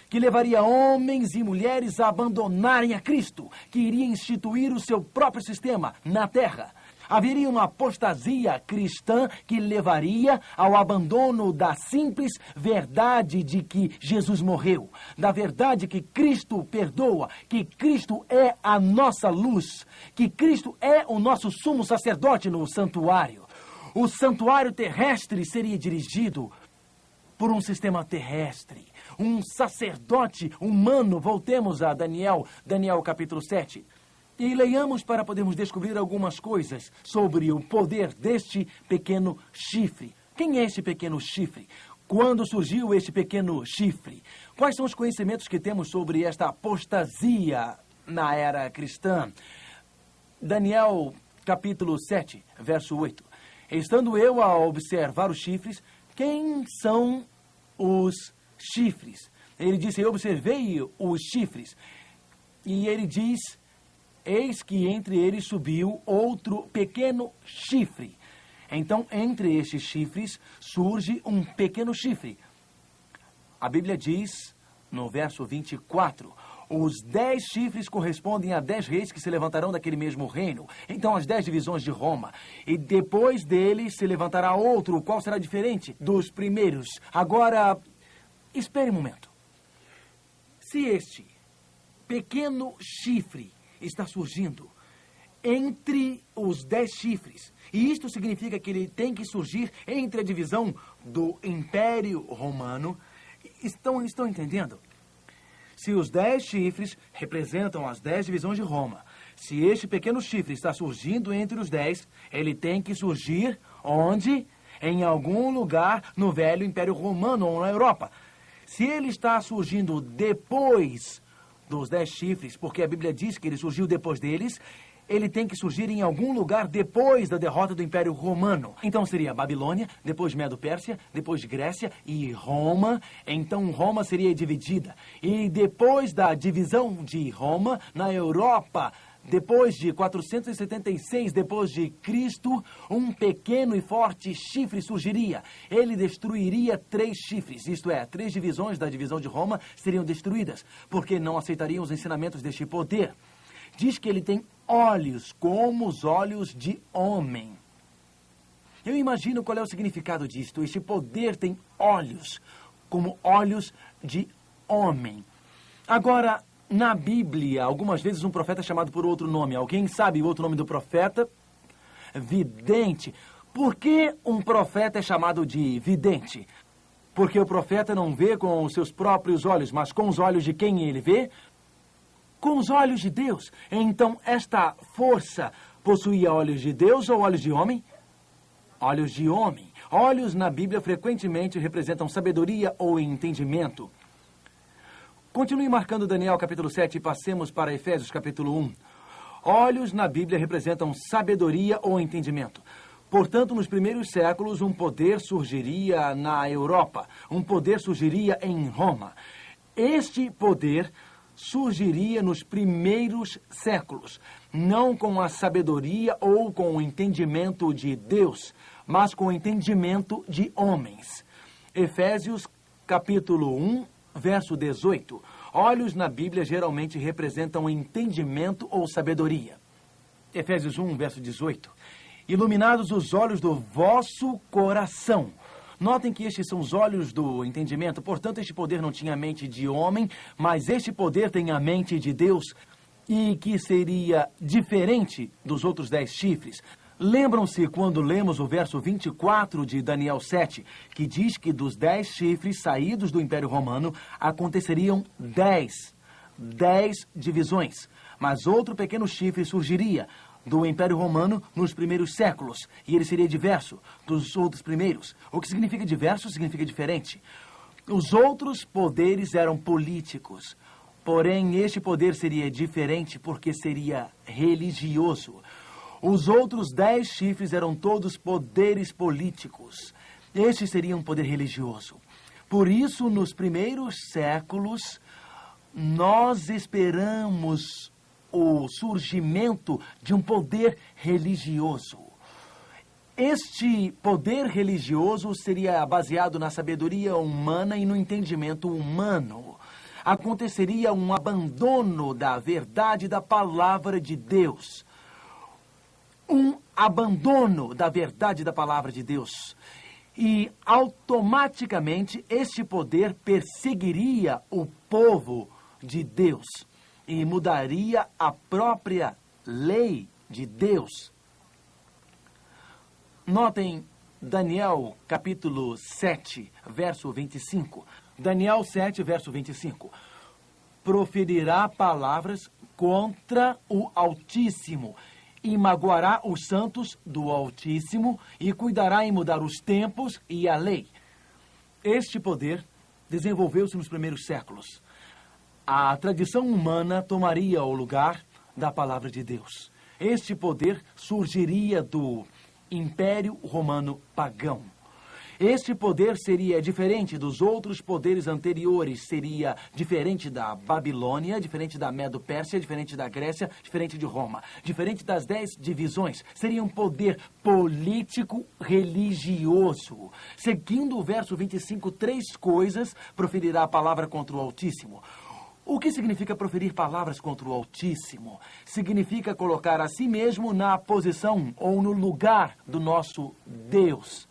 que levaria homens e mulheres a abandonarem a Cristo, que iria instituir o seu próprio sistema na terra. Haveria uma apostasia cristã que levaria ao abandono da simples verdade de que Jesus morreu, da verdade que Cristo perdoa, que Cristo é a nossa luz, que Cristo é o nosso sumo sacerdote no santuário. O santuário terrestre seria dirigido por um sistema terrestre, um sacerdote humano. Voltemos a Daniel capítulo 7. E leiamos para podermos descobrir algumas coisas sobre o poder deste pequeno chifre. Quem é este pequeno chifre? Quando surgiu este pequeno chifre? Quais são os conhecimentos que temos sobre esta apostasia na era cristã? Daniel, capítulo 7, verso 8. Estando eu a observar os chifres, quem são os chifres? Ele disse: eu observei os chifres. E ele diz: eis que entre eles subiu outro pequeno chifre. Então, entre estes chifres, surge um pequeno chifre. A Bíblia diz, no verso 24, os 10 chifres correspondem a 10 reis que se levantarão daquele mesmo reino. Então, as 10 divisões de Roma. E depois deles se levantará outro, o qual será diferente dos primeiros. Agora, espere um momento. Se este pequeno chifre está surgindo entre os 10 chifres, e isto significa que ele tem que surgir entre a divisão do Império Romano. Estão entendendo? Se os 10 chifres representam as 10 divisões de Roma, se este pequeno chifre está surgindo entre os 10, ele tem que surgir onde? Em algum lugar no velho Império Romano ou na Europa. Se ele está surgindo depois dos 10 chifres, porque a Bíblia diz que ele surgiu depois deles, ele tem que surgir em algum lugar depois da derrota do Império Romano. Então seria Babilônia, depois Medo-Pérsia, depois Grécia e Roma. Então Roma seria dividida. E depois da divisão de Roma, na Europa, depois de 476 depois de Cristo, um pequeno e forte chifre surgiria. Ele destruiria 3 chifres, isto é, 3 divisões da divisão de Roma seriam destruídas, porque não aceitariam os ensinamentos deste poder. Diz que ele tem olhos como os olhos de homem. Eu imagino qual é o significado disto. Este poder tem olhos como olhos de homem. Agora, na Bíblia, algumas vezes um profeta é chamado por outro nome. Alguém sabe o outro nome do profeta? Vidente. Por que um profeta é chamado de vidente? Porque o profeta não vê com os seus próprios olhos, mas com os olhos de quem ele vê? Com os olhos de Deus. Então, esta força possuía olhos de Deus ou olhos de homem? Olhos de homem. Olhos na Bíblia frequentemente representam sabedoria ou entendimento. Continue marcando Daniel capítulo 7 e passemos para Efésios capítulo 1. Olhos na Bíblia representam sabedoria ou entendimento. Portanto, nos primeiros séculos, um poder surgiria na Europa. Um poder surgiria em Roma. Este poder surgiria nos primeiros séculos, não com a sabedoria ou com o entendimento de Deus, mas com o entendimento de homens. Efésios capítulo 1, verso 18. Olhos na Bíblia geralmente representam entendimento ou sabedoria. Efésios 1, verso 18. Iluminados os olhos do vosso coração. Notem que estes são os olhos do entendimento. Portanto, este poder não tinha a mente de homem, mas este poder tem a mente de Deus, e que seria diferente dos outros 10 chifres. Lembram-se quando lemos o verso 24 de Daniel 7, que diz que dos 10 chifres saídos do Império Romano, aconteceriam 10 10 divisões, mas outro pequeno chifre surgiria do Império Romano nos primeiros séculos, e ele seria diverso dos outros primeiros. O que significa diverso significa diferente. Os outros poderes eram políticos, porém este poder seria diferente porque seria religioso. Os outros 10 chifres eram todos poderes políticos. Este seria um poder religioso. Por isso, nos primeiros séculos, nós esperamos o surgimento de um poder religioso. Este poder religioso seria baseado na sabedoria humana e no entendimento humano. Aconteceria um abandono da verdade da palavra de Deus. Um abandono da verdade da palavra de Deus. E, automaticamente, este poder perseguiria o povo de Deus e mudaria a própria lei de Deus. Notem Daniel, capítulo 7, verso 25. Daniel 7, verso 25. Proferirá palavras contra o Altíssimo e magoará os santos do Altíssimo e cuidará em mudar os tempos e a lei. Este poder desenvolveu-se nos primeiros séculos. A tradição humana tomaria o lugar da palavra de Deus. Este poder surgiria do Império Romano pagão. Este poder seria diferente dos outros poderes anteriores, seria diferente da Babilônia, diferente da Medo-Pérsia, diferente da Grécia, diferente de Roma, diferente das 10 divisões. Seria um poder político religioso. Seguindo o verso 25, 3 coisas proferirá a palavra contra o Altíssimo. O que significa proferir palavras contra o Altíssimo? Significa colocar a si mesmo na posição ou no lugar do nosso Deus.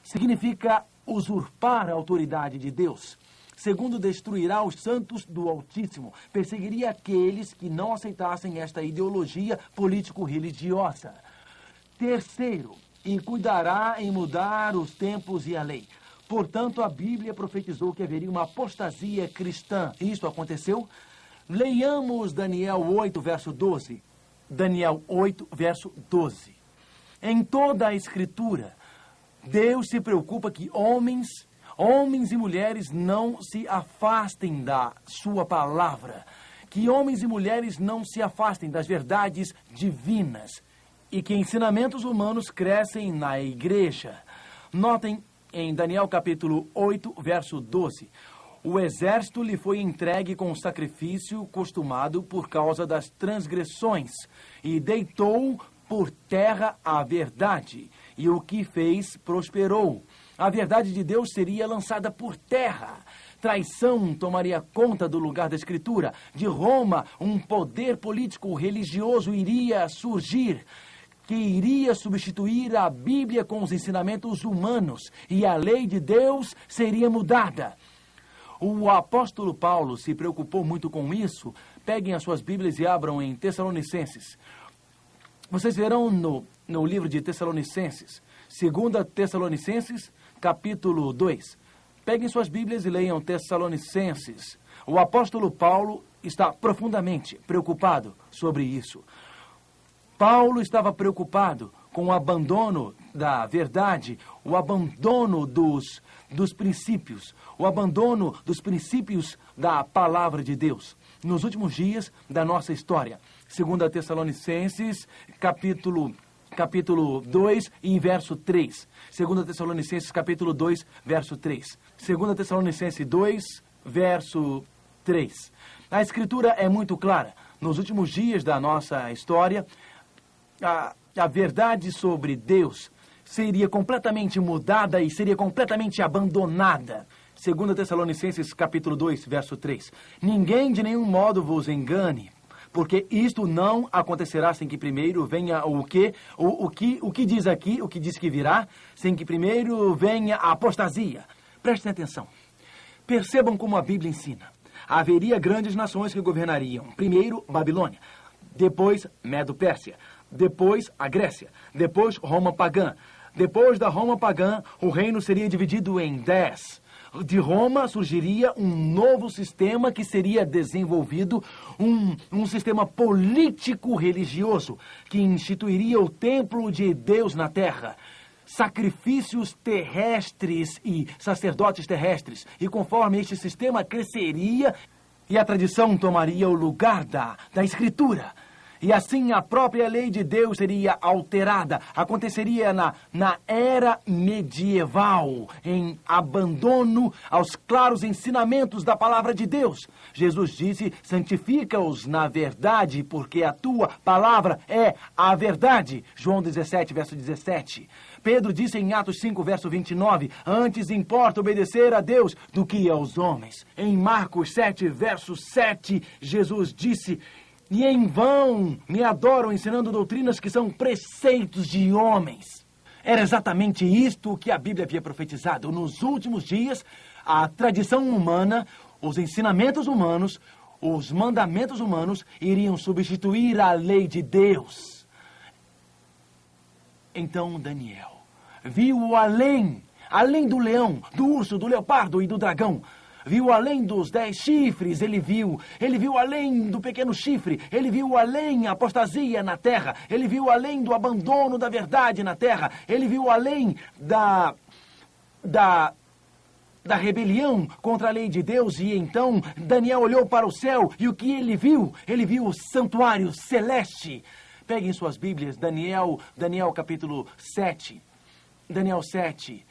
Significa usurpar a autoridade de Deus. Segundo, destruirá os santos do Altíssimo. Perseguiria aqueles que não aceitassem esta ideologia político-religiosa. Terceiro, e cuidará em mudar os tempos e a lei. Portanto, a Bíblia profetizou que haveria uma apostasia cristã. Isto aconteceu? Leiamos Daniel 8, verso 12. Daniel 8, verso 12. Em toda a Escritura, Deus se preocupa que homens e mulheres não se afastem da sua palavra. Que homens e mulheres não se afastem das verdades divinas. E que ensinamentos humanos crescem na igreja. Notem em Daniel capítulo 8, verso 12. O exército lhe foi entregue com o sacrifício costumado por causa das transgressões, e deitou por terra a verdade, e o que fez prosperou. A verdade de Deus seria lançada por terra. Traição tomaria conta do lugar da Escritura. De Roma, um poder político religioso iria surgir, que iria substituir a Bíblia com os ensinamentos humanos, e a lei de Deus seria mudada. O apóstolo Paulo se preocupou muito com isso. Peguem as suas Bíblias e abram em Tessalonicenses. Vocês verão no livro de Tessalonicenses, 2 Tessalonicenses, capítulo 2. Peguem suas Bíblias e leiam Tessalonicenses. O apóstolo Paulo está profundamente preocupado sobre isso. Paulo estava preocupado com o abandono da verdade, o abandono dos princípios, o abandono dos princípios da palavra de Deus. Nos últimos dias da nossa história. 2 Tessalonicenses, capítulo 2 e verso 3. 2 Tessalonicenses, capítulo 2, verso 3. 2 Tessalonicenses 2, verso 3. A Escritura é muito clara. Nos últimos dias da nossa história, a verdade sobre Deus seria completamente mudada e seria completamente abandonada. 2 Tessalonicenses, capítulo 2, verso 3. Ninguém de nenhum modo vos engane, porque isto não acontecerá sem que primeiro venha o que diz aqui, o que diz que virá, sem que primeiro venha a apostasia. Prestem atenção. Percebam como a Bíblia ensina. Haveria grandes nações que governariam. Primeiro, Babilônia. Depois, Medo-Pérsia. Depois, a Grécia. Depois, Roma pagã. Depois da Roma pagã, o reino seria dividido em 10. de Roma surgiria um novo sistema que seria desenvolvido, um sistema político-religioso que instituiria o templo de Deus na terra. Sacrifícios terrestres e sacerdotes terrestres. E conforme este sistema cresceria e a tradição tomaria o lugar da Escritura. E assim a própria lei de Deus seria alterada. Aconteceria na era medieval, em abandono aos claros ensinamentos da palavra de Deus. Jesus disse, santifica-os na verdade, porque a tua palavra é a verdade. João 17, verso 17. Pedro disse em Atos 5, verso 29, antes importa obedecer a Deus do que aos homens. Em Marcos 7, verso 7, Jesus disse, e em vão me adoram ensinando doutrinas que são preceitos de homens. Era exatamente isto que a Bíblia havia profetizado. Nos últimos dias, a tradição humana, os ensinamentos humanos, os mandamentos humanos iriam substituir a lei de Deus. Então Daniel viu além do leão, do urso, do leopardo e do dragão. Viu além dos 10 chifres, ele viu além do pequeno chifre, ele viu além a apostasia na terra, ele viu além do abandono da verdade na terra, ele viu além da rebelião contra a lei de Deus. E então Daniel olhou para o céu e o que ele viu? Ele viu o santuário celeste. Peguem suas Bíblias, Daniel capítulo 7. Daniel 7.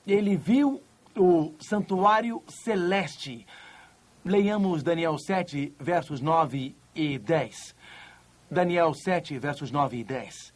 Ele viu o santuário celeste. Leiamos Daniel 7, versos 9 e 10. Daniel 7, versos 9 e 10.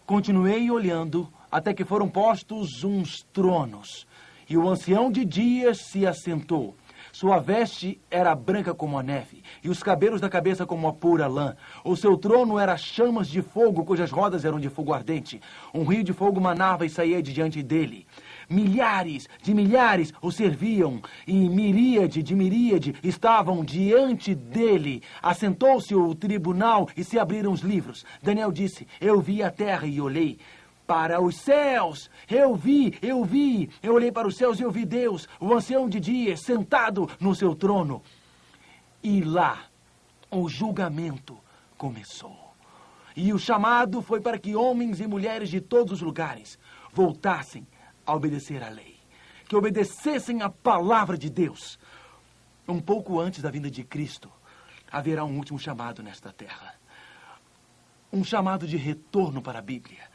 Continuei olhando até que foram postos uns tronos, e o ancião de dias se assentou. Sua veste era branca como a neve, e os cabelos da cabeça como a pura lã. O seu trono era chamas de fogo, cujas rodas eram de fogo ardente. Um rio de fogo manava e saía de diante dele. Milhares de milhares o serviam, e miríade de miríade estavam diante dele. Assentou-se o tribunal e se abriram os livros. Daniel disse, eu vi a terra e olhei para os céus. Eu olhei para os céus e eu vi Deus, o ancião de dias, sentado no seu trono. E lá o julgamento começou. E o chamado foi para que homens e mulheres de todos os lugares voltassem a obedecer à lei, que obedecessem à palavra de Deus. Um pouco antes da vinda de Cristo, haverá um último chamado nesta terra. Um chamado de retorno para a Bíblia.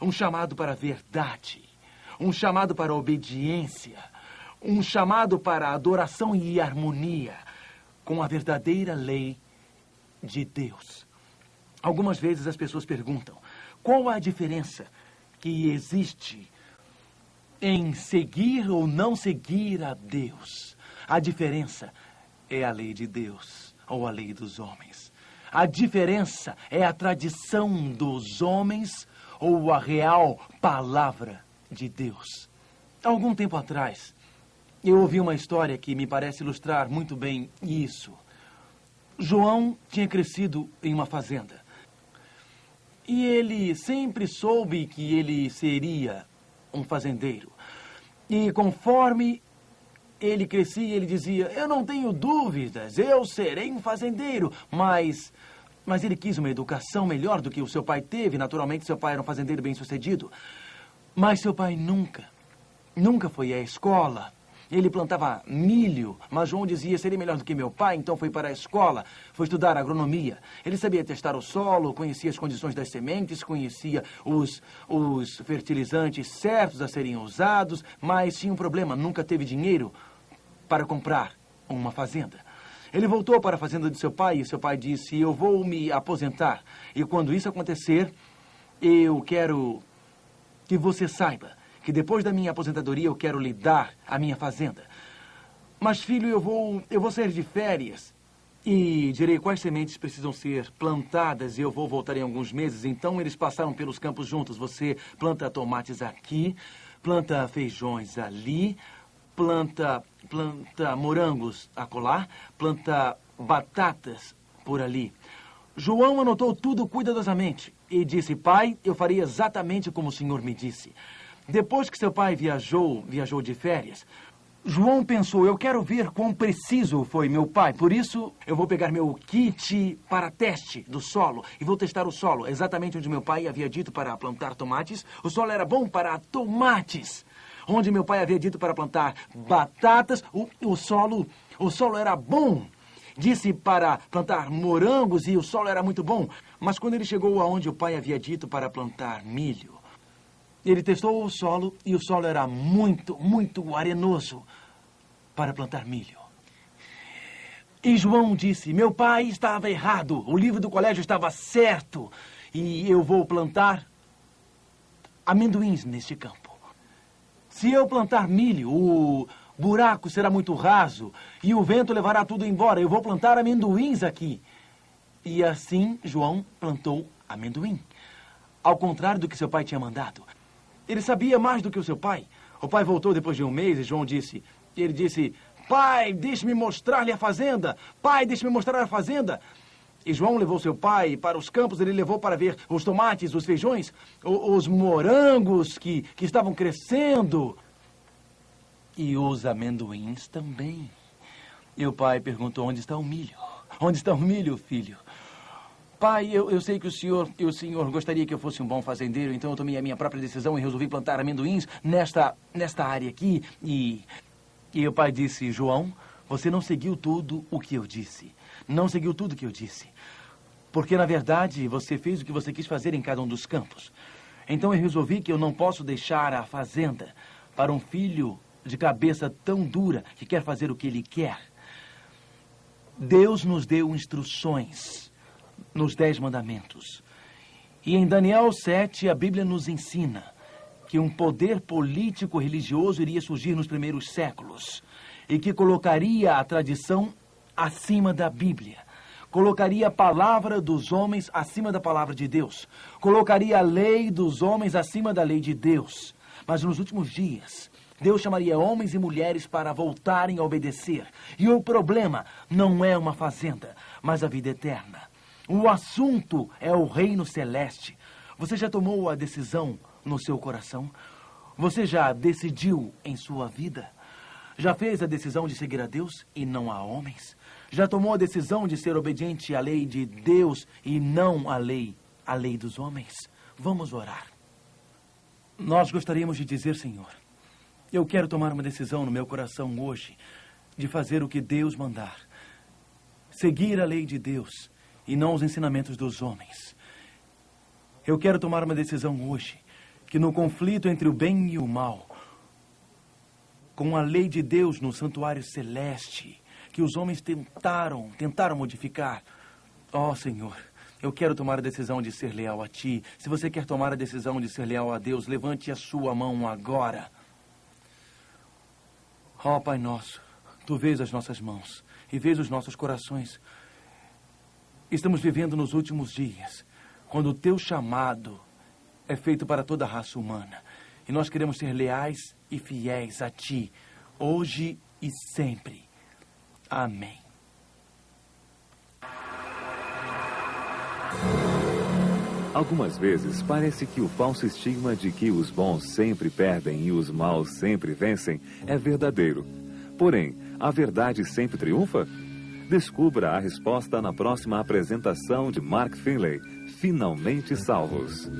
Um chamado para a verdade. Um chamado para a obediência. Um chamado para a adoração e harmonia com a verdadeira lei de Deus. Algumas vezes as pessoas perguntam, qual a diferença que existe em seguir ou não seguir a Deus? A diferença é a lei de Deus ou a lei dos homens. A diferença é a tradição dos homens ou a real palavra de Deus. Há algum tempo atrás, eu ouvi uma história que me parece ilustrar muito bem isso. João tinha crescido em uma fazenda. E ele sempre soube que ele seria um fazendeiro. E conforme ele crescia, ele dizia, eu não tenho dúvidas, eu serei um fazendeiro. Mas ele quis uma educação melhor do que o seu pai teve. Naturalmente, seu pai era um fazendeiro bem-sucedido. Mas seu pai nunca foi à escola. Ele plantava milho, mas João dizia, seria melhor do que meu pai, então foi para a escola, foi estudar agronomia. Ele sabia testar o solo, conhecia as condições das sementes, conhecia os fertilizantes certos a serem usados, mas tinha um problema, nunca teve dinheiro para comprar uma fazenda. Ele voltou para a fazenda de seu pai e seu pai disse, eu vou me aposentar. E quando isso acontecer, eu quero que você saiba que depois da minha aposentadoria eu quero lhe dar a minha fazenda. Mas, filho, eu vou sair de férias e direi quais sementes precisam ser plantadas e eu vou voltar em alguns meses. Então, eles passaram pelos campos juntos. Você planta tomates aqui, planta feijões ali, planta morangos acolá, planta batatas por ali. João anotou tudo cuidadosamente e disse, pai, eu farei exatamente como o senhor me disse. Depois que seu pai viajou de férias, João pensou, eu quero ver quão preciso foi meu pai. Por isso, eu vou pegar meu kit para teste do solo e vou testar o solo exatamente onde meu pai havia dito para plantar tomates. O solo era bom para tomates. Onde meu pai havia dito para plantar batatas, o solo era bom. Disse para plantar morangos e o solo era muito bom. Mas quando ele chegou aonde o pai havia dito para plantar milho, ele testou o solo e o solo era muito, muito arenoso para plantar milho. E João disse, meu pai estava errado, o livro do colégio estava certo e eu vou plantar amendoins neste campo. Se eu plantar milho, o buraco será muito raso e o vento levará tudo embora. Eu vou plantar amendoins aqui. E assim João plantou amendoim, ao contrário do que seu pai tinha mandado. Ele sabia mais do que o seu pai. O pai voltou depois de um mês e João disse... Ele disse, pai, deixe-me mostrar-lhe a fazenda. Pai, deixe-me mostrar a fazenda. E João levou seu pai para os campos. Ele levou para ver os tomates, os feijões, os morangos que estavam crescendo. E os amendoins também. E o pai perguntou, onde está o milho? Onde está o milho, filho? Pai, eu sei que o senhor gostaria que eu fosse um bom fazendeiro, então eu tomei a minha própria decisão e resolvi plantar amendoins nesta área aqui. E o pai disse, João, você não seguiu tudo o que eu disse. Não seguiu tudo o que eu disse. Porque, na verdade, você fez o que você quis fazer em cada um dos campos. Então eu resolvi que eu não posso deixar a fazenda para um filho de cabeça tão dura que quer fazer o que ele quer. Deus nos deu instruções nos 10 mandamentos. E em Daniel 7, a Bíblia nos ensina que um poder político religioso iria surgir nos primeiros séculos e que colocaria a tradição acima da Bíblia. Colocaria a palavra dos homens acima da palavra de Deus. Colocaria a lei dos homens acima da lei de Deus. Mas nos últimos dias, Deus chamaria homens e mulheres para voltarem a obedecer. E o problema não é uma fazenda, mas a vida eterna. O assunto é o reino celeste. Você já tomou a decisão no seu coração? Você já decidiu em sua vida? Já fez a decisão de seguir a Deus e não a homens? Já tomou a decisão de ser obediente à lei de Deus e não à lei dos homens? Vamos orar. Nós gostaríamos de dizer, Senhor, eu quero tomar uma decisão no meu coração hoje de fazer o que Deus mandar. Seguir a lei de Deus e não os ensinamentos dos homens. Eu quero tomar uma decisão hoje que no conflito entre o bem e o mal, com a lei de Deus no santuário celeste, que os homens tentaram modificar. Ó, Senhor, eu quero tomar a decisão de ser leal a Ti. Se você quer tomar a decisão de ser leal a Deus, levante a sua mão agora. Ó, Pai nosso, Tu vês as nossas mãos e vês os nossos corações. Estamos vivendo nos últimos dias, quando o Teu chamado é feito para toda a raça humana. E nós queremos ser leais e fiéis a Ti, hoje e sempre. Amém. Algumas vezes parece que o falso estigma de que os bons sempre perdem e os maus sempre vencem é verdadeiro. Porém, a verdade sempre triunfa? Descubra a resposta na próxima apresentação de Mark Finley, Finalmente Salvos.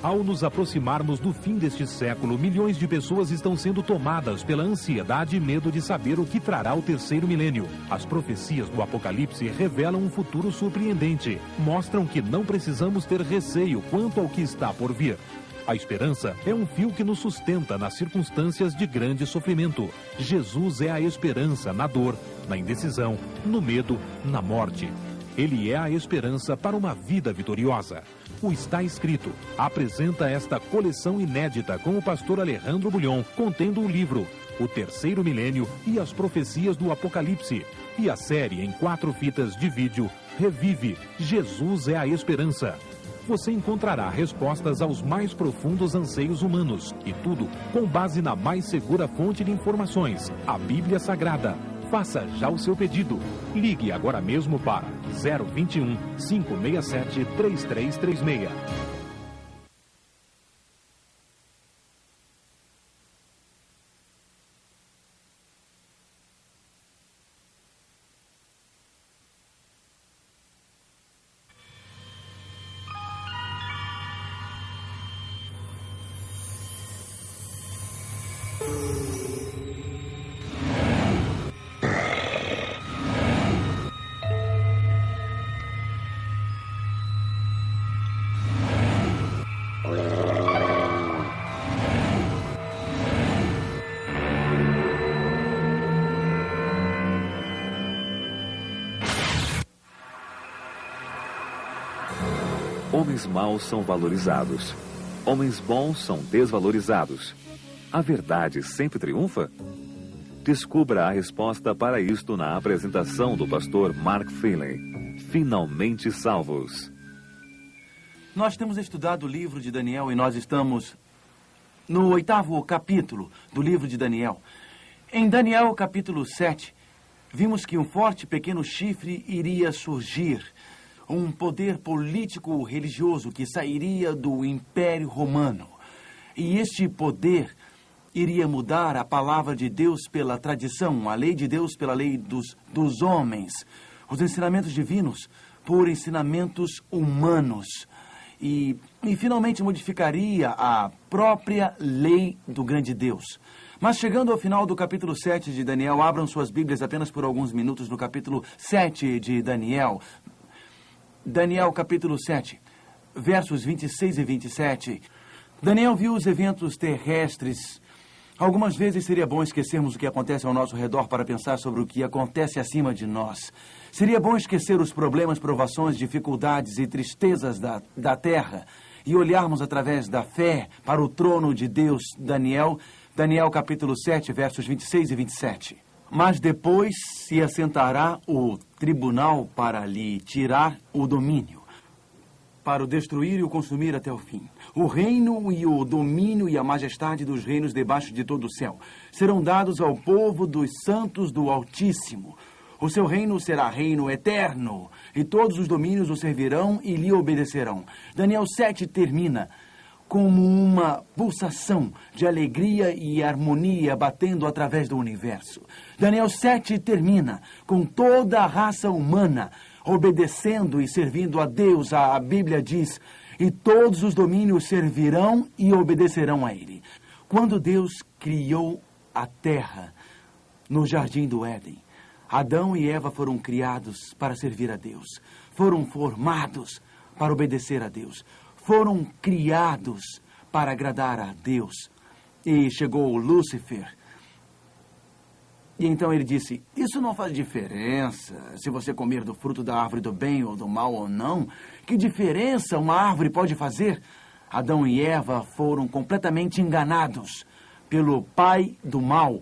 Ao nos aproximarmos do fim deste século, milhões de pessoas estão sendo tomadas pela ansiedade e medo de saber o que trará o terceiro milênio. As profecias do Apocalipse revelam um futuro surpreendente. Mostram que não precisamos ter receio quanto ao que está por vir. A esperança é um fio que nos sustenta nas circunstâncias de grande sofrimento. Jesus é a esperança na dor, na indecisão, no medo, na morte. Ele é a esperança para uma vida vitoriosa. O Está Escrito apresenta esta coleção inédita com o pastor Alejandro Bulhon, contendo o livro O Terceiro Milênio e as Profecias do Apocalipse. E a série em 4 fitas de vídeo Revive, Jesus é a Esperança. Você encontrará respostas aos mais profundos anseios humanos. E tudo com base na mais segura fonte de informações, a Bíblia Sagrada. Faça já o seu pedido. Ligue agora mesmo para 021 567 3336. Homens maus são valorizados. Homens bons são desvalorizados. A verdade sempre triunfa? Descubra a resposta para isto na apresentação do pastor Mark Feeley. Finalmente salvos. Nós temos estudado o livro de Daniel e nós estamos no 8º capítulo do livro de Daniel. Em Daniel, capítulo 7, vimos que um forte pequeno chifre iria surgir. Um poder político-religioso que sairia do Império Romano. E este poder iria mudar a palavra de Deus pela tradição, a lei de Deus pela lei dos homens, os ensinamentos divinos por ensinamentos humanos. E finalmente modificaria a própria lei do grande Deus. Mas chegando ao final do capítulo 7 de Daniel, abram suas Bíblias apenas por alguns minutos no capítulo 7 de Daniel. Daniel, capítulo 7, versos 26 e 27. Daniel viu os eventos terrestres. Algumas vezes seria bom esquecermos o que acontece ao nosso redor para pensar sobre o que acontece acima de nós. Seria bom esquecer os problemas, provações, dificuldades e tristezas da terra e olharmos através da fé para o trono de Deus. Daniel, capítulo 7, versos 26 e 27. Mas depois se assentará o tribunal para lhe tirar o domínio, para o destruir e o consumir até o fim. O reino e o domínio e a majestade dos reinos debaixo de todo o céu serão dados ao povo dos santos do Altíssimo. O seu reino será reino eterno, e todos os domínios o servirão e lhe obedecerão. Daniel 7 termina como uma pulsação de alegria e harmonia batendo através do universo. Daniel 7 termina com toda a raça humana obedecendo e servindo a Deus. A Bíblia diz, e todos os domínios servirão e obedecerão a Ele. Quando Deus criou a terra no Jardim do Éden, Adão e Eva foram criados para servir a Deus. Foram formados para obedecer a Deus. Foram criados para agradar a Deus. E chegou Lúcifer. E então ele disse, isso não faz diferença se você comer do fruto da árvore do bem ou do mal ou não. Que diferença uma árvore pode fazer? Adão e Eva foram completamente enganados pelo pai do mal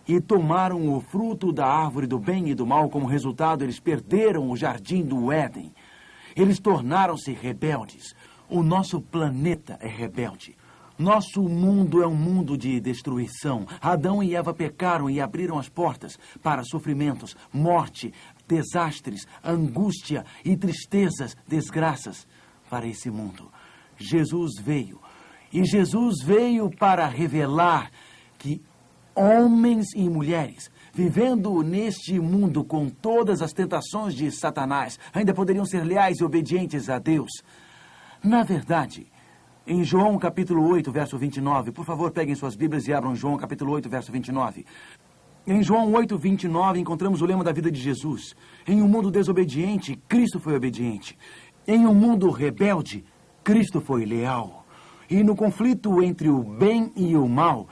e tomaram o fruto da árvore do bem e do mal. Como resultado, eles perderam o jardim do Éden. Eles tornaram-se rebeldes. O nosso planeta é rebelde. Nosso mundo é um mundo de destruição. Adão e Eva pecaram e abriram as portas para sofrimentos, morte, desastres, angústia e tristezas, desgraças para esse mundo. Jesus veio. E Jesus veio para revelar que homens e mulheres, vivendo neste mundo com todas as tentações de Satanás, ainda poderiam ser leais e obedientes a Deus. Na verdade, Em João capítulo 8, verso 29. Por favor, peguem suas Bíblias e abram João capítulo 8, verso 29. Em João 8, 29, encontramos o lema da vida de Jesus. Em um mundo desobediente, Cristo foi obediente. Em um mundo rebelde, Cristo foi leal. E no conflito entre o bem e o mal,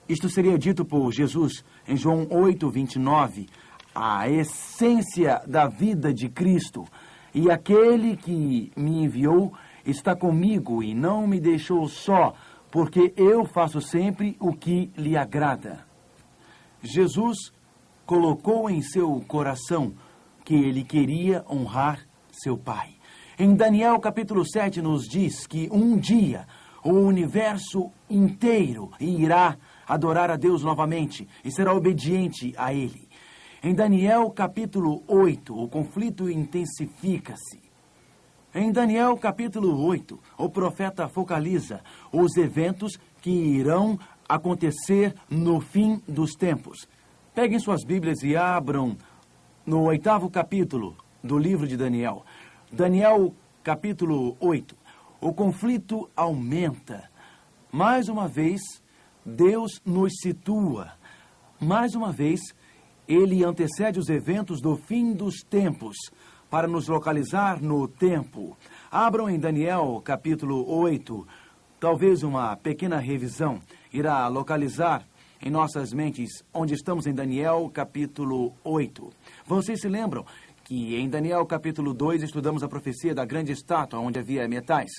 isto seria dito por Jesus em João 8, 29, a essência da vida de Cristo. E aquele que me enviou está comigo e não me deixou só, porque eu faço sempre o que lhe agrada. Jesus colocou em seu coração que ele queria honrar seu Pai. Em Daniel capítulo 7 nos diz que um dia o universo inteiro irá adorar a Deus novamente e será obediente a Ele. Em Daniel capítulo 8, o conflito intensifica-se. Em Daniel capítulo 8, o profeta focaliza os eventos que irão acontecer no fim dos tempos. Peguem suas Bíblias e abram no 8º capítulo do livro de Daniel. Daniel capítulo 8. O conflito aumenta. Mais uma vez, Deus nos situa. Mais uma vez, ele antecede os eventos do fim dos tempos para nos localizar no tempo. Abram em Daniel capítulo 8. Talvez uma pequena revisão irá localizar em nossas mentes onde estamos em Daniel capítulo 8. Vocês se lembram que em Daniel capítulo 2 estudamos a profecia da grande estátua onde havia metais.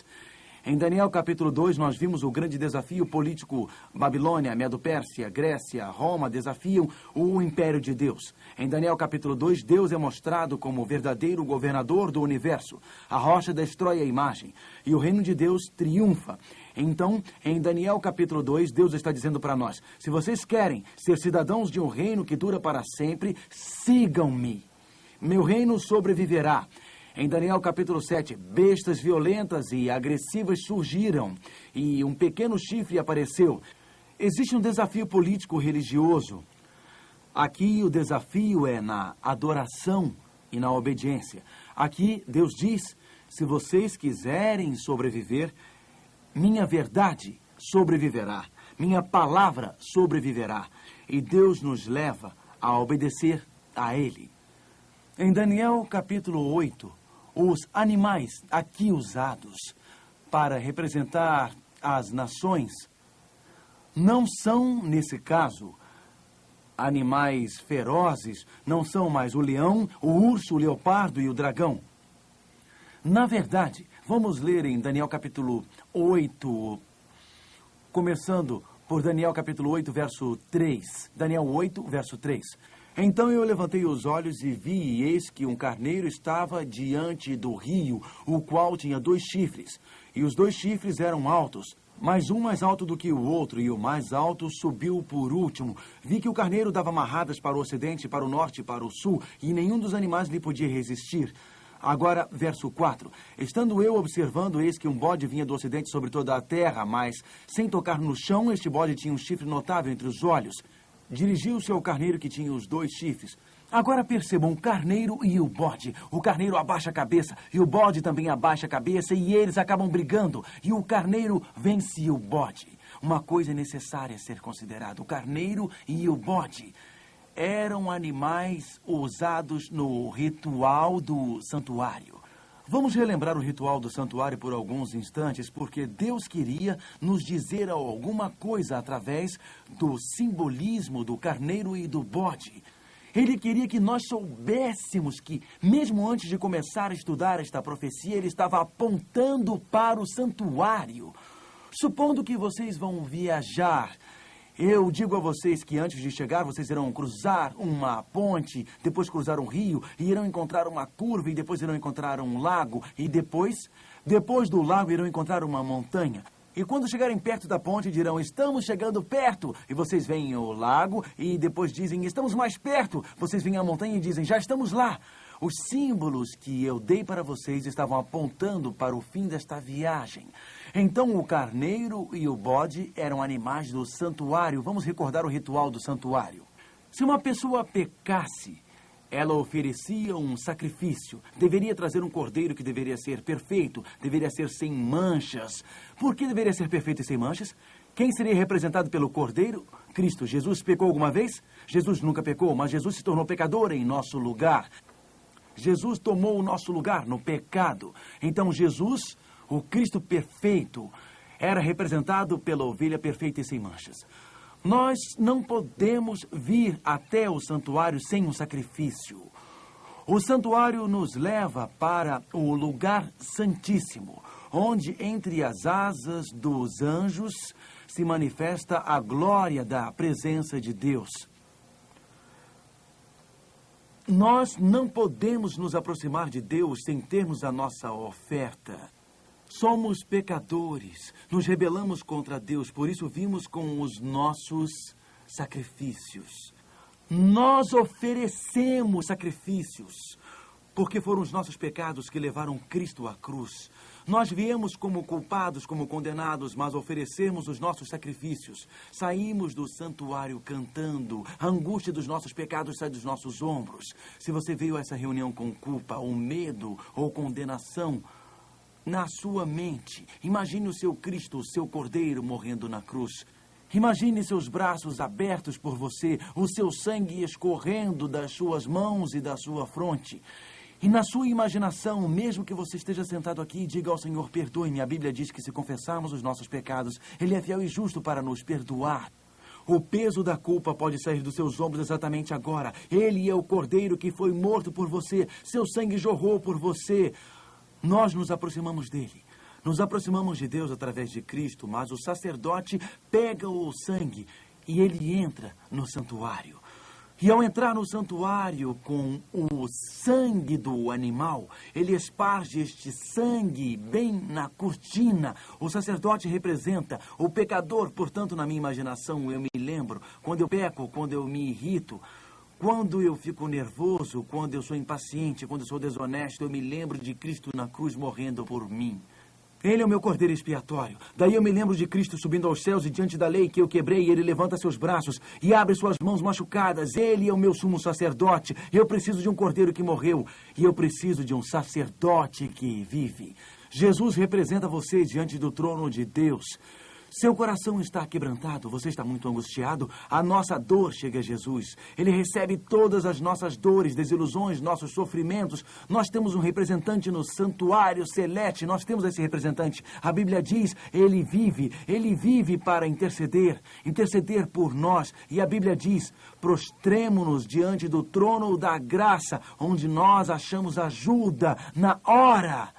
Em Daniel capítulo 2 nós vimos o grande desafio político. Babilônia, Medo-Pérsia, Grécia, Roma desafiam o império de Deus. Em Daniel capítulo 2, Deus é mostrado como o verdadeiro governador do universo. A rocha destrói a imagem e o reino de Deus triunfa. Então, em Daniel capítulo 2, Deus está dizendo para nós: se vocês querem ser cidadãos de um reino que dura para sempre, sigam-me. Meu reino sobreviverá. Em Daniel capítulo 7, bestas violentas e agressivas surgiram e um pequeno chifre apareceu. Existe um desafio político-religioso. Aqui o desafio é na adoração e na obediência. Aqui Deus diz: se vocês quiserem sobreviver, minha verdade sobreviverá, minha palavra sobreviverá. E Deus nos leva a obedecer a Ele. Em Daniel capítulo 8, os animais aqui usados para representar as nações não são, nesse caso, animais ferozes, não são mais o leão, o urso, o leopardo e o dragão. Na verdade, vamos ler em Daniel capítulo 8, começando por Daniel capítulo 8, verso 3. Daniel 8, verso 3. Então eu levantei os olhos e vi, e eis que um carneiro estava diante do rio, o qual tinha 2 chifres. E os 2 chifres eram altos, mas um mais alto do que o outro, e o mais alto subiu por último. Vi que o carneiro dava marradas para o ocidente, para o norte e para o sul, e nenhum dos animais lhe podia resistir. Agora, verso 4. Estando eu observando, eis que um bode vinha do ocidente sobre toda a terra, mas, sem tocar no chão, este bode tinha um chifre notável entre os olhos. Dirigiu-se ao carneiro que tinha os 2 chifres. Agora percebam, o carneiro e o bode. O carneiro abaixa a cabeça e o bode também abaixa a cabeça e eles acabam brigando. E o carneiro vence o bode. Uma coisa necessária a ser considerada. O carneiro e o bode eram animais usados no ritual do santuário. Vamos relembrar o ritual do santuário por alguns instantes, porque Deus queria nos dizer alguma coisa através do simbolismo do carneiro e do bode. Ele queria que nós soubéssemos que, mesmo antes de começar a estudar esta profecia, ele estava apontando para o santuário. Supondo que vocês vão viajar, eu digo a vocês que antes de chegar, vocês irão cruzar uma ponte, depois cruzar um rio, e irão encontrar uma curva, e depois irão encontrar um lago, e depois do lago irão encontrar uma montanha. E quando chegarem perto da ponte, dirão, estamos chegando perto. E vocês veem o lago e depois dizem, estamos mais perto. Vocês veem a montanha e dizem, já estamos lá. Os símbolos que eu dei para vocês estavam apontando para o fim desta viagem. Então o carneiro e o bode eram animais do santuário. Vamos recordar o ritual do santuário. Se uma pessoa pecasse, Ela oferecia um sacrifício. Deveria trazer um cordeiro que deveria ser perfeito, deveria ser sem manchas. Por que deveria ser perfeito e sem manchas? Quem seria representado pelo cordeiro? Cristo. Jesus pecou alguma vez? Jesus nunca pecou, mas Jesus se tornou pecador em nosso lugar. Jesus tomou o nosso lugar no pecado. Então Jesus, o Cristo perfeito, era representado pela ovelha perfeita e sem manchas. Nós não podemos vir até o santuário sem um sacrifício. O santuário nos leva para o lugar santíssimo, onde entre as asas dos anjos se manifesta a glória da presença de Deus. Nós não podemos nos aproximar de Deus sem termos a nossa oferta. Somos pecadores, nos rebelamos contra Deus, por isso vimos com os nossos sacrifícios. Nós oferecemos sacrifícios, porque foram os nossos pecados que levaram Cristo à cruz. Nós viemos como culpados, como condenados, mas oferecemos os nossos sacrifícios. Saímos do santuário cantando, a angústia dos nossos pecados sai dos nossos ombros. Se você veio a essa reunião com culpa, ou medo, ou condenação, na sua mente, imagine o seu Cristo, o seu Cordeiro, morrendo na cruz. Imagine seus braços abertos por você, o seu sangue escorrendo das suas mãos e da sua fronte. E na sua imaginação, mesmo que você esteja sentado aqui, diga ao Senhor, perdoe-me. A Bíblia diz que se confessarmos os nossos pecados, Ele é fiel e justo para nos perdoar. O peso da culpa pode sair dos seus ombros exatamente agora. Ele é o Cordeiro que foi morto por você. Seu sangue jorrou por você. Nós nos aproximamos dele. Nos aproximamos de Deus através de Cristo, mas o sacerdote pega o sangue e ele entra no santuário. E ao entrar no santuário com o sangue do animal, ele esparge este sangue bem na cortina. O sacerdote representa o pecador, portanto, na minha imaginação, eu me lembro, quando eu peco, quando eu me irrito, quando eu fico nervoso, quando eu sou impaciente, quando eu sou desonesto, eu me lembro de Cristo na cruz morrendo por mim. Ele é o meu cordeiro expiatório. Daí eu me lembro de Cristo subindo aos céus e diante da lei que eu quebrei, ele levanta seus braços e abre suas mãos machucadas. Ele é o meu sumo sacerdote. Eu preciso de um cordeiro que morreu e eu preciso de um sacerdote que vive. Jesus representa você diante do trono de Deus. Seu coração está quebrantado, você está muito angustiado. A nossa dor chega a Jesus. Ele recebe todas as nossas dores, desilusões, nossos sofrimentos. Nós temos um representante no santuário celeste. Nós temos esse representante. A Bíblia diz, ele vive para interceder por nós. E a Bíblia diz, prostremo-nos diante do trono da graça, onde nós achamos ajuda na hora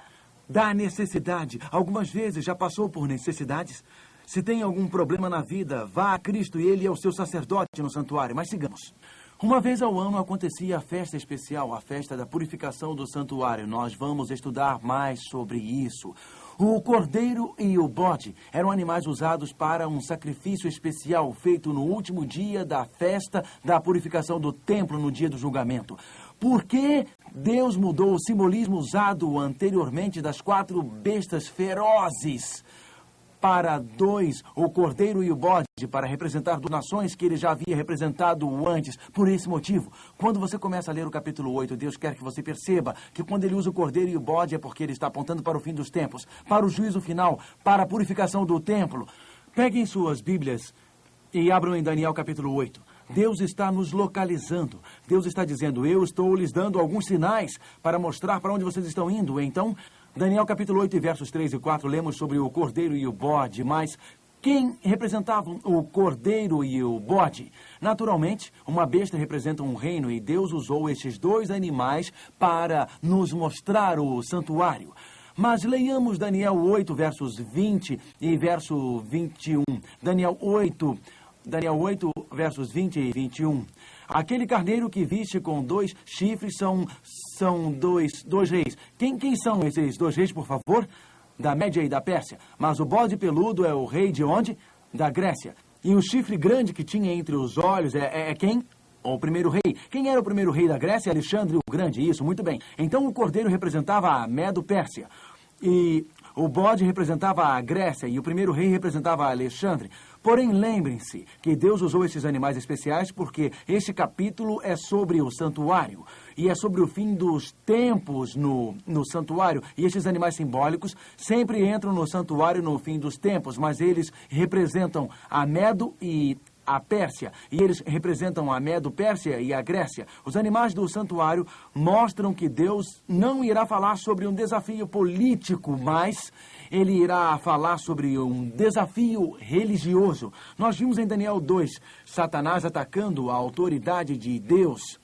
da necessidade. Algumas vezes já passou por necessidades? Se tem algum problema na vida, vá a Cristo e Ele é o seu sacerdote no santuário. Mas sigamos. Uma vez ao ano acontecia a festa especial, a festa da purificação do santuário. Nós vamos estudar mais sobre isso. O cordeiro e o bode eram animais usados para um sacrifício especial feito no último dia da festa da purificação do templo, no dia do julgamento. Por que Deus mudou o simbolismo usado anteriormente das 4 bestas ferozes para 2, o cordeiro e o bode, para representar 2 nações que ele já havia representado antes? Por esse motivo, quando você começa a ler o capítulo 8, Deus quer que você perceba que quando ele usa o cordeiro e o bode é porque ele está apontando para o fim dos tempos, para o juízo final, para a purificação do templo. Peguem suas Bíblias e abram em Daniel capítulo 8. Deus está nos localizando. Deus está dizendo, eu estou lhes dando alguns sinais para mostrar para onde vocês estão indo. Então, Daniel capítulo 8, versos 3 e 4, lemos sobre o cordeiro e o bode, mas quem representavam o cordeiro e o bode? Naturalmente, uma besta representa um reino e Deus usou estes 2 animais para nos mostrar o santuário. Mas leiamos Daniel 8, versos 20 e verso 21. Daniel 8, versos 20 e 21. Aquele carneiro que viste com 2 chifres são dois reis. Quem são esses 2 reis, por favor? Da Média e da Pérsia. Mas o bode peludo é o rei de onde? Da Grécia. E o chifre grande que tinha entre os olhos é quem? O primeiro rei. Quem era o primeiro rei da Grécia? Alexandre o Grande. Isso, muito bem. Então o cordeiro representava a Medo-Pérsia. E O bode representava a Grécia e o primeiro rei representava Alexandre. Porém, lembrem-se que Deus usou esses animais especiais porque este capítulo é sobre o santuário. E é sobre o fim dos tempos no santuário. E estes animais simbólicos sempre entram no santuário no fim dos tempos, mas eles representam a Medo e a Pérsia, e eles representam a Medo-Pérsia e a Grécia. Os animais do santuário mostram que Deus não irá falar sobre um desafio político, mas ele irá falar sobre um desafio religioso. Nós vimos em Daniel 2, Satanás atacando a autoridade de Deus.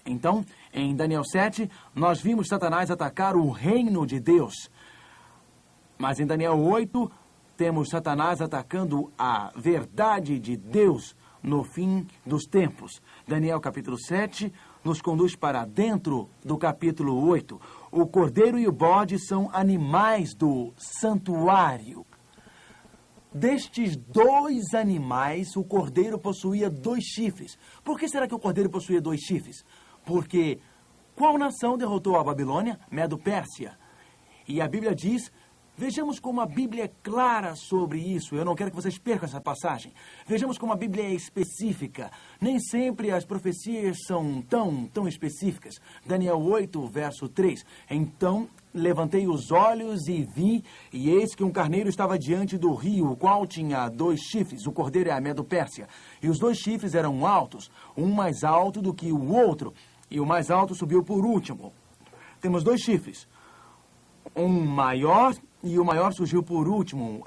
Então, em Daniel 7, nós vimos Satanás atacar o reino de Deus. Mas em Daniel 8, temos Satanás atacando a verdade de Deus no fim dos tempos. Daniel capítulo 7 nos conduz para dentro do capítulo 8. O cordeiro e o bode são animais do santuário. Destes dois animais, o cordeiro possuía 2 chifres. Por que será que o cordeiro possuía 2 chifres? Porque qual nação derrotou a Babilônia? Medo-Pérsia. E a Bíblia diz... Vejamos como a Bíblia é clara sobre isso. Eu não quero que vocês percam essa passagem. Vejamos como a Bíblia é específica. Nem sempre as profecias são tão específicas. Daniel 8, verso 3. Então levantei os olhos e vi, e eis que um carneiro estava diante do rio, o qual tinha 2 chifres. O cordeiro é a Medo-Pérsia. E os 2 chifres eram altos, um mais alto do que o outro. E o mais alto subiu por último. Temos 2 chifres. Um maior... E o maior surgiu por último,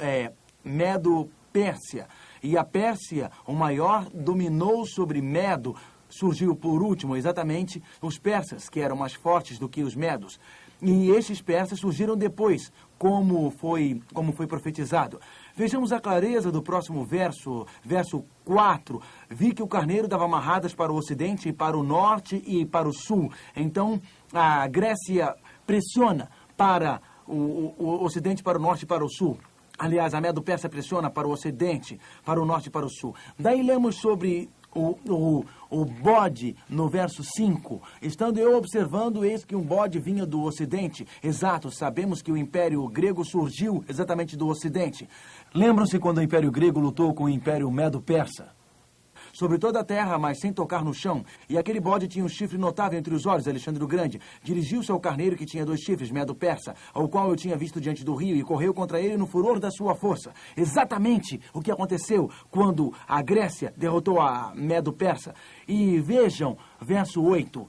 Medo-Pérsia. E a Pérsia, o maior, dominou sobre Medo, surgiu por último, exatamente, os persas, que eram mais fortes do que os medos. E estes persas surgiram depois, como foi profetizado. Vejamos a clareza do próximo verso, verso 4. Vi que o carneiro dava amarradas para o ocidente, para o norte e para o sul. Então, a Grécia pressiona para o ocidente, para o norte e para o sul. Aliás, a Medo-Pérsia pressiona para o ocidente, para o norte e para o sul. Daí lemos sobre o bode no verso 5. Estando eu observando, eis que um bode vinha do ocidente. Exato, sabemos que o Império Grego surgiu exatamente do ocidente. Lembram-se quando o Império Grego lutou com o Império Medo-Persa? Sobre toda a terra, mas sem tocar no chão. E aquele bode tinha um chifre notável entre os olhos, Alexandre o Grande. Dirigiu-se ao carneiro que tinha 2 chifres, Medo-Persa, ao qual eu tinha visto diante do rio, e correu contra ele no furor da sua força. Exatamente o que aconteceu quando a Grécia derrotou a Medo-Persa. E vejam, verso 8.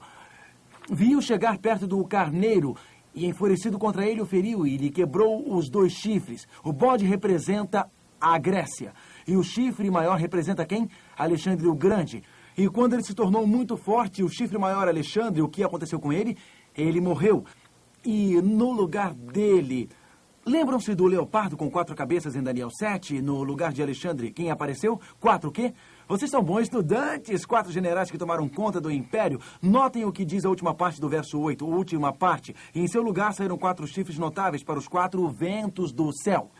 Viu chegar perto do carneiro, e enfurecido contra ele o feriu, e lhe quebrou os 2 chifres. O bode representa a Grécia. E o chifre maior representa quem? Alexandre o Grande. E quando ele se tornou muito forte, o chifre maior Alexandre, o que aconteceu com ele? Ele morreu. E no lugar dele... Lembram-se do leopardo com 4 cabeças em Daniel 7? No lugar de Alexandre, quem apareceu? 4 o quê? Vocês são bons estudantes, 4 generais que tomaram conta do império. Notem o que diz a última parte do verso 8, a última parte. E em seu lugar saíram 4 chifres notáveis para os 4 ventos do céu.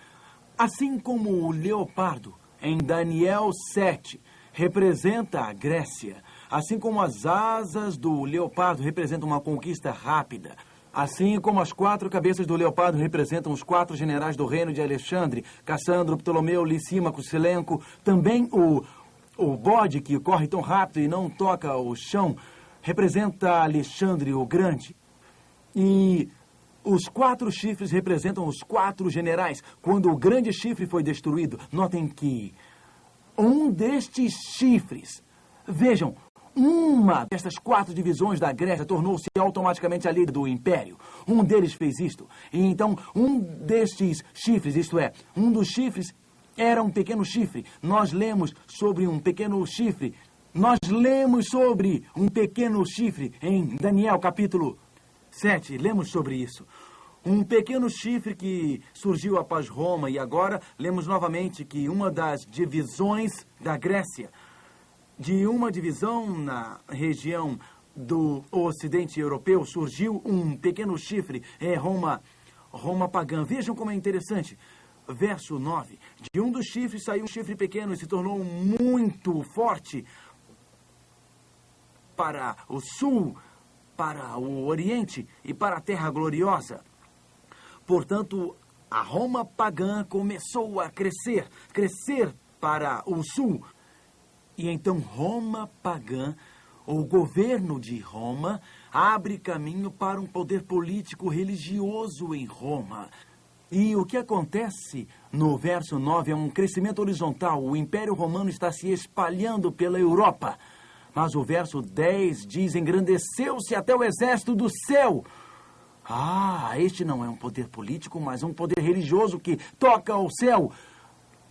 Assim como o leopardo, em Daniel 7, representa a Grécia, assim como as asas do leopardo representam uma conquista rápida, assim como as 4 cabeças do leopardo representam os 4 generais do reino de Alexandre, Cassandro, Ptolomeu, Licímaco, Silenco, também o bode que corre tão rápido e não toca o chão representa Alexandre o Grande. E os 4 chifres representam os 4 generais. Quando o grande chifre foi destruído, notem que um destes chifres, vejam, uma destas 4 divisões da Grécia tornou-se automaticamente a líder do império. Um deles fez isto. E então, um destes chifres, isto é, um dos chifres era um pequeno chifre. Nós lemos sobre um pequeno chifre. Nós lemos sobre um pequeno chifre em Daniel capítulo 7, lemos sobre isso. Um pequeno chifre que surgiu após Roma, e agora lemos novamente que uma das divisões da Grécia, de uma divisão na região do ocidente europeu, surgiu um pequeno chifre, Roma pagã. Vejam como é interessante. Verso 9. De um dos chifres saiu um chifre pequeno e se tornou muito forte para o sul, para o oriente e para a terra gloriosa. Portanto, a Roma pagã começou a crescer para o sul. E então Roma pagã, o governo de Roma, abre caminho para um poder político religioso em Roma. E o que acontece no verso 9 é um crescimento horizontal. O Império Romano está se espalhando pela Europa. Mas o verso 10 diz: engrandeceu-se até o exército do céu. Este não é um poder político, mas um poder religioso que toca ao céu.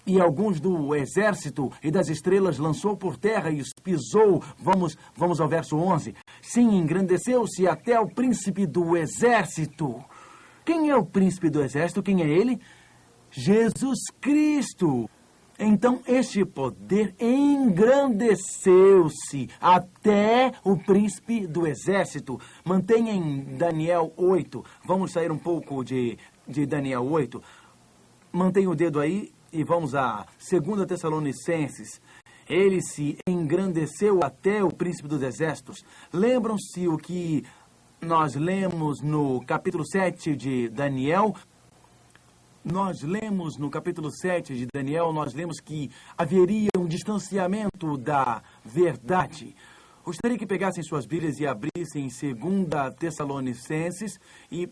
E alguns do exército e das estrelas lançou por terra e os pisou. Vamos ao verso 11. Sim, engrandeceu-se até o príncipe do exército. Quem é o príncipe do exército? Quem é ele? Jesus Cristo. Então, este poder engrandeceu-se até o príncipe do exército. Mantenha em Daniel 8. Vamos sair um pouco de Daniel 8. Mantenha o dedo aí e vamos a 2 Tessalonicenses. Ele se engrandeceu até o príncipe dos exércitos. Lembram-se o que nós lemos no capítulo 7 de Daniel? Nós lemos no capítulo 7 de Daniel, nós lemos que haveria um distanciamento da verdade. Gostaria que pegassem suas Bíblias e abrissem 2 Tessalonicenses e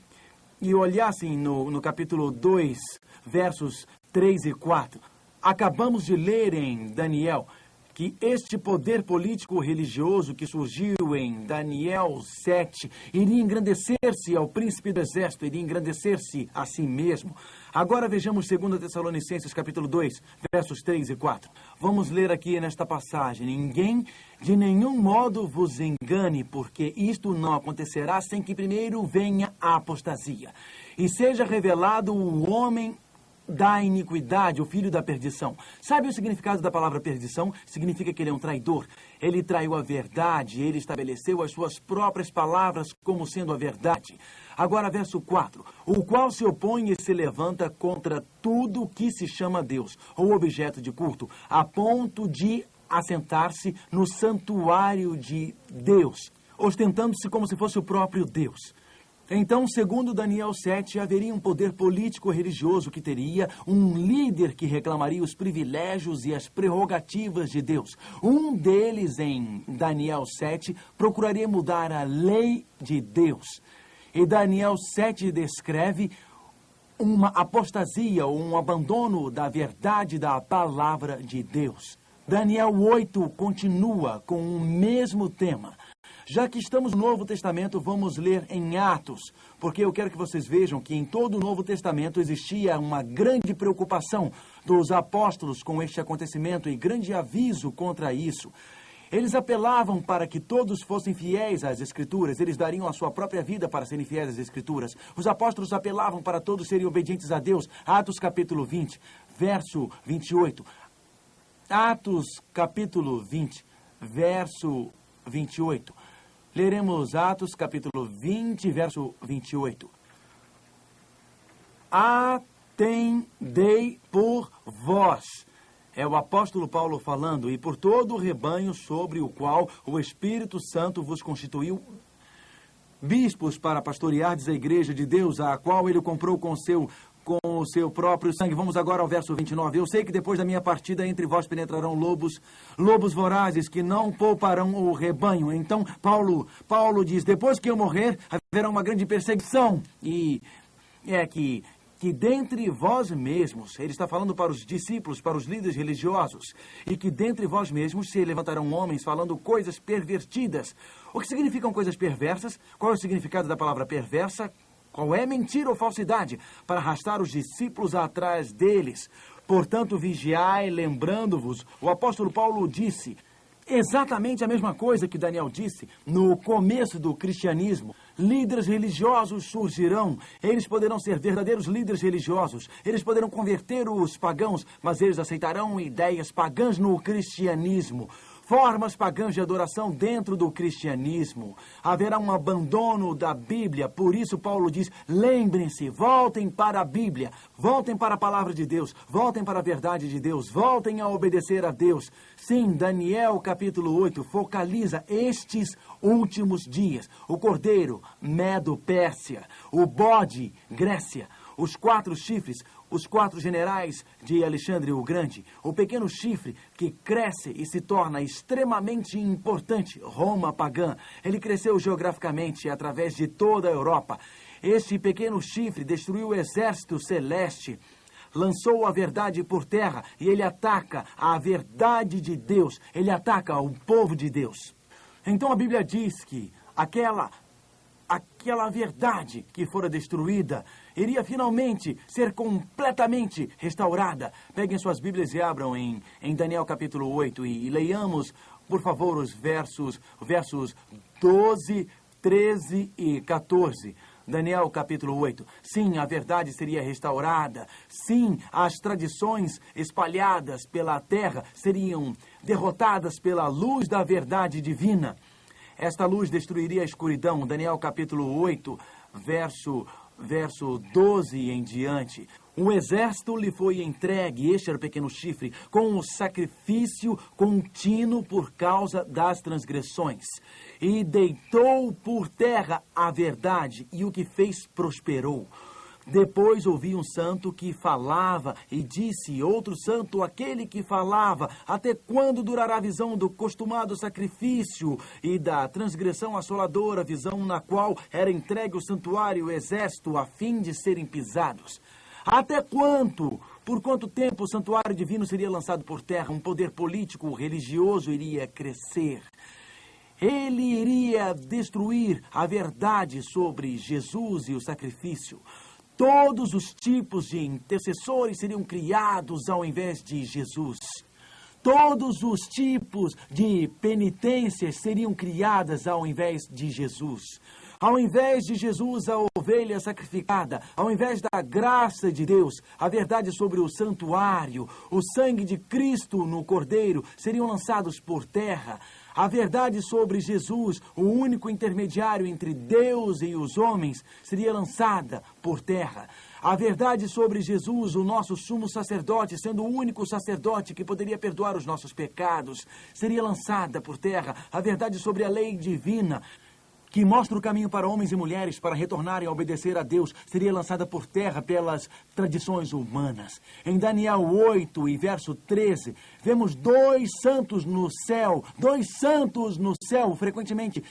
olhassem no capítulo 2, versos 3 e 4. Acabamos de ler em Daniel que este poder político-religioso que surgiu em Daniel 7 iria engrandecer-se ao príncipe do exército, iria engrandecer-se a si mesmo. Agora vejamos 2 Tessalonicenses, capítulo 2, versos 3 e 4. Vamos ler aqui nesta passagem. Ninguém de nenhum modo vos engane, porque isto não acontecerá sem que primeiro venha a apostasia, e seja revelado o homem da iniquidade, o filho da perdição. Sabe o significado da palavra perdição? Significa que ele é um traidor. Ele traiu a verdade, ele estabeleceu as suas próprias palavras como sendo a verdade. Agora, verso 4. O qual se opõe e se levanta contra tudo que se chama Deus, ou objeto de culto, a ponto de assentar-se no santuário de Deus, ostentando-se como se fosse o próprio Deus. Então, segundo Daniel 7, haveria um poder político-religioso que teria um líder que reclamaria os privilégios e as prerrogativas de Deus. Um deles, em Daniel 7, procuraria mudar a lei de Deus. E Daniel 7 descreve uma apostasia ou um abandono da verdade da palavra de Deus. Daniel 8 continua com o mesmo tema. Já que estamos no Novo Testamento, vamos ler em Atos, porque eu quero que vocês vejam que em todo o Novo Testamento existia uma grande preocupação dos apóstolos com este acontecimento e grande aviso contra isso. Eles apelavam para que todos fossem fiéis às Escrituras, eles dariam a sua própria vida para serem fiéis às Escrituras. Os apóstolos apelavam para todos serem obedientes a Deus. Atos capítulo 20, verso 28. Atos capítulo 20, verso 28. Leremos Atos, capítulo 20, verso 28. Atendei por vós. É o apóstolo Paulo falando, e por todo o rebanho sobre o qual o Espírito Santo vos constituiu bispos para pastoreardes a igreja de Deus, a qual ele comprou com o seu próprio sangue. Vamos agora ao verso 29. Eu sei que depois da minha partida entre vós penetrarão lobos vorazes que não pouparão o rebanho. Então Paulo diz, depois que eu morrer, haverá uma grande perseguição. E é que dentre vós mesmos, ele está falando para os discípulos, para os líderes religiosos, e que dentre vós mesmos se levantarão homens falando coisas pervertidas. O que significam coisas perversas? Qual é o significado da palavra perversa? Qual é mentira ou falsidade? Para arrastar os discípulos atrás deles. Portanto, vigiai, lembrando-vos, o apóstolo Paulo disse exatamente a mesma coisa que Daniel disse no começo do cristianismo. Líderes religiosos surgirão, eles poderão ser verdadeiros líderes religiosos, eles poderão converter os pagãos, mas eles aceitarão ideias pagãs no cristianismo. Formas pagãs de adoração dentro do cristianismo. Haverá um abandono da Bíblia. Por isso Paulo diz, lembrem-se, voltem para a Bíblia, voltem para a palavra de Deus, voltem para a verdade de Deus, voltem a obedecer a Deus. Sim, Daniel capítulo 8 focaliza estes últimos dias. O cordeiro, Medo, Pérsia. O bode, Grécia. os 4 chifres, os 4 generais de Alexandre o Grande, o pequeno chifre que cresce e se torna extremamente importante, Roma pagã. Ele cresceu geograficamente através de toda a Europa. Este pequeno chifre destruiu o exército celeste, lançou a verdade por terra e ele ataca a verdade de Deus, ele ataca o povo de Deus. Então a Bíblia diz que aquela verdade que fora destruída iria finalmente ser completamente restaurada. Peguem suas Bíblias e abram em Daniel capítulo 8 e leiamos, por favor, os versos 12, 13 e 14. Daniel capítulo 8. Sim, a verdade seria restaurada. Sim, as tradições espalhadas pela terra seriam derrotadas pela luz da verdade divina. Esta luz destruiria a escuridão. Daniel capítulo 8, verso 12 em diante. Um exército lhe foi entregue, este era o pequeno chifre, com o sacrifício contínuo por causa das transgressões. E deitou por terra a verdade, e o que fez prosperou. Depois ouvi um santo que falava, e disse outro santo, aquele que falava, até quando durará a visão do costumado sacrifício e da transgressão assoladora, visão na qual era entregue o santuário e o exército a fim de serem pisados? Até quanto? Por quanto tempo o santuário divino seria lançado por terra? Um poder político, religioso iria crescer. Ele iria destruir a verdade sobre Jesus e o sacrifício. Todos os tipos de intercessores seriam criados ao invés de Jesus. Todos os tipos de penitências seriam criadas ao invés de Jesus. Ao invés de Jesus, a ovelha sacrificada, ao invés da graça de Deus, a verdade sobre o santuário, o sangue de Cristo no Cordeiro seriam lançados por terra. A verdade sobre Jesus, o único intermediário entre Deus e os homens, seria lançada por terra. A verdade sobre Jesus, o nosso sumo sacerdote, sendo o único sacerdote que poderia perdoar os nossos pecados, seria lançada por terra. A verdade sobre a lei divina, que mostra o caminho para homens e mulheres para retornarem a obedecer a Deus, seria lançada por terra pelas tradições humanas. Em Daniel 8 e verso 13, vemos 2 santos no céu. 2 santos no céu. Frequentemente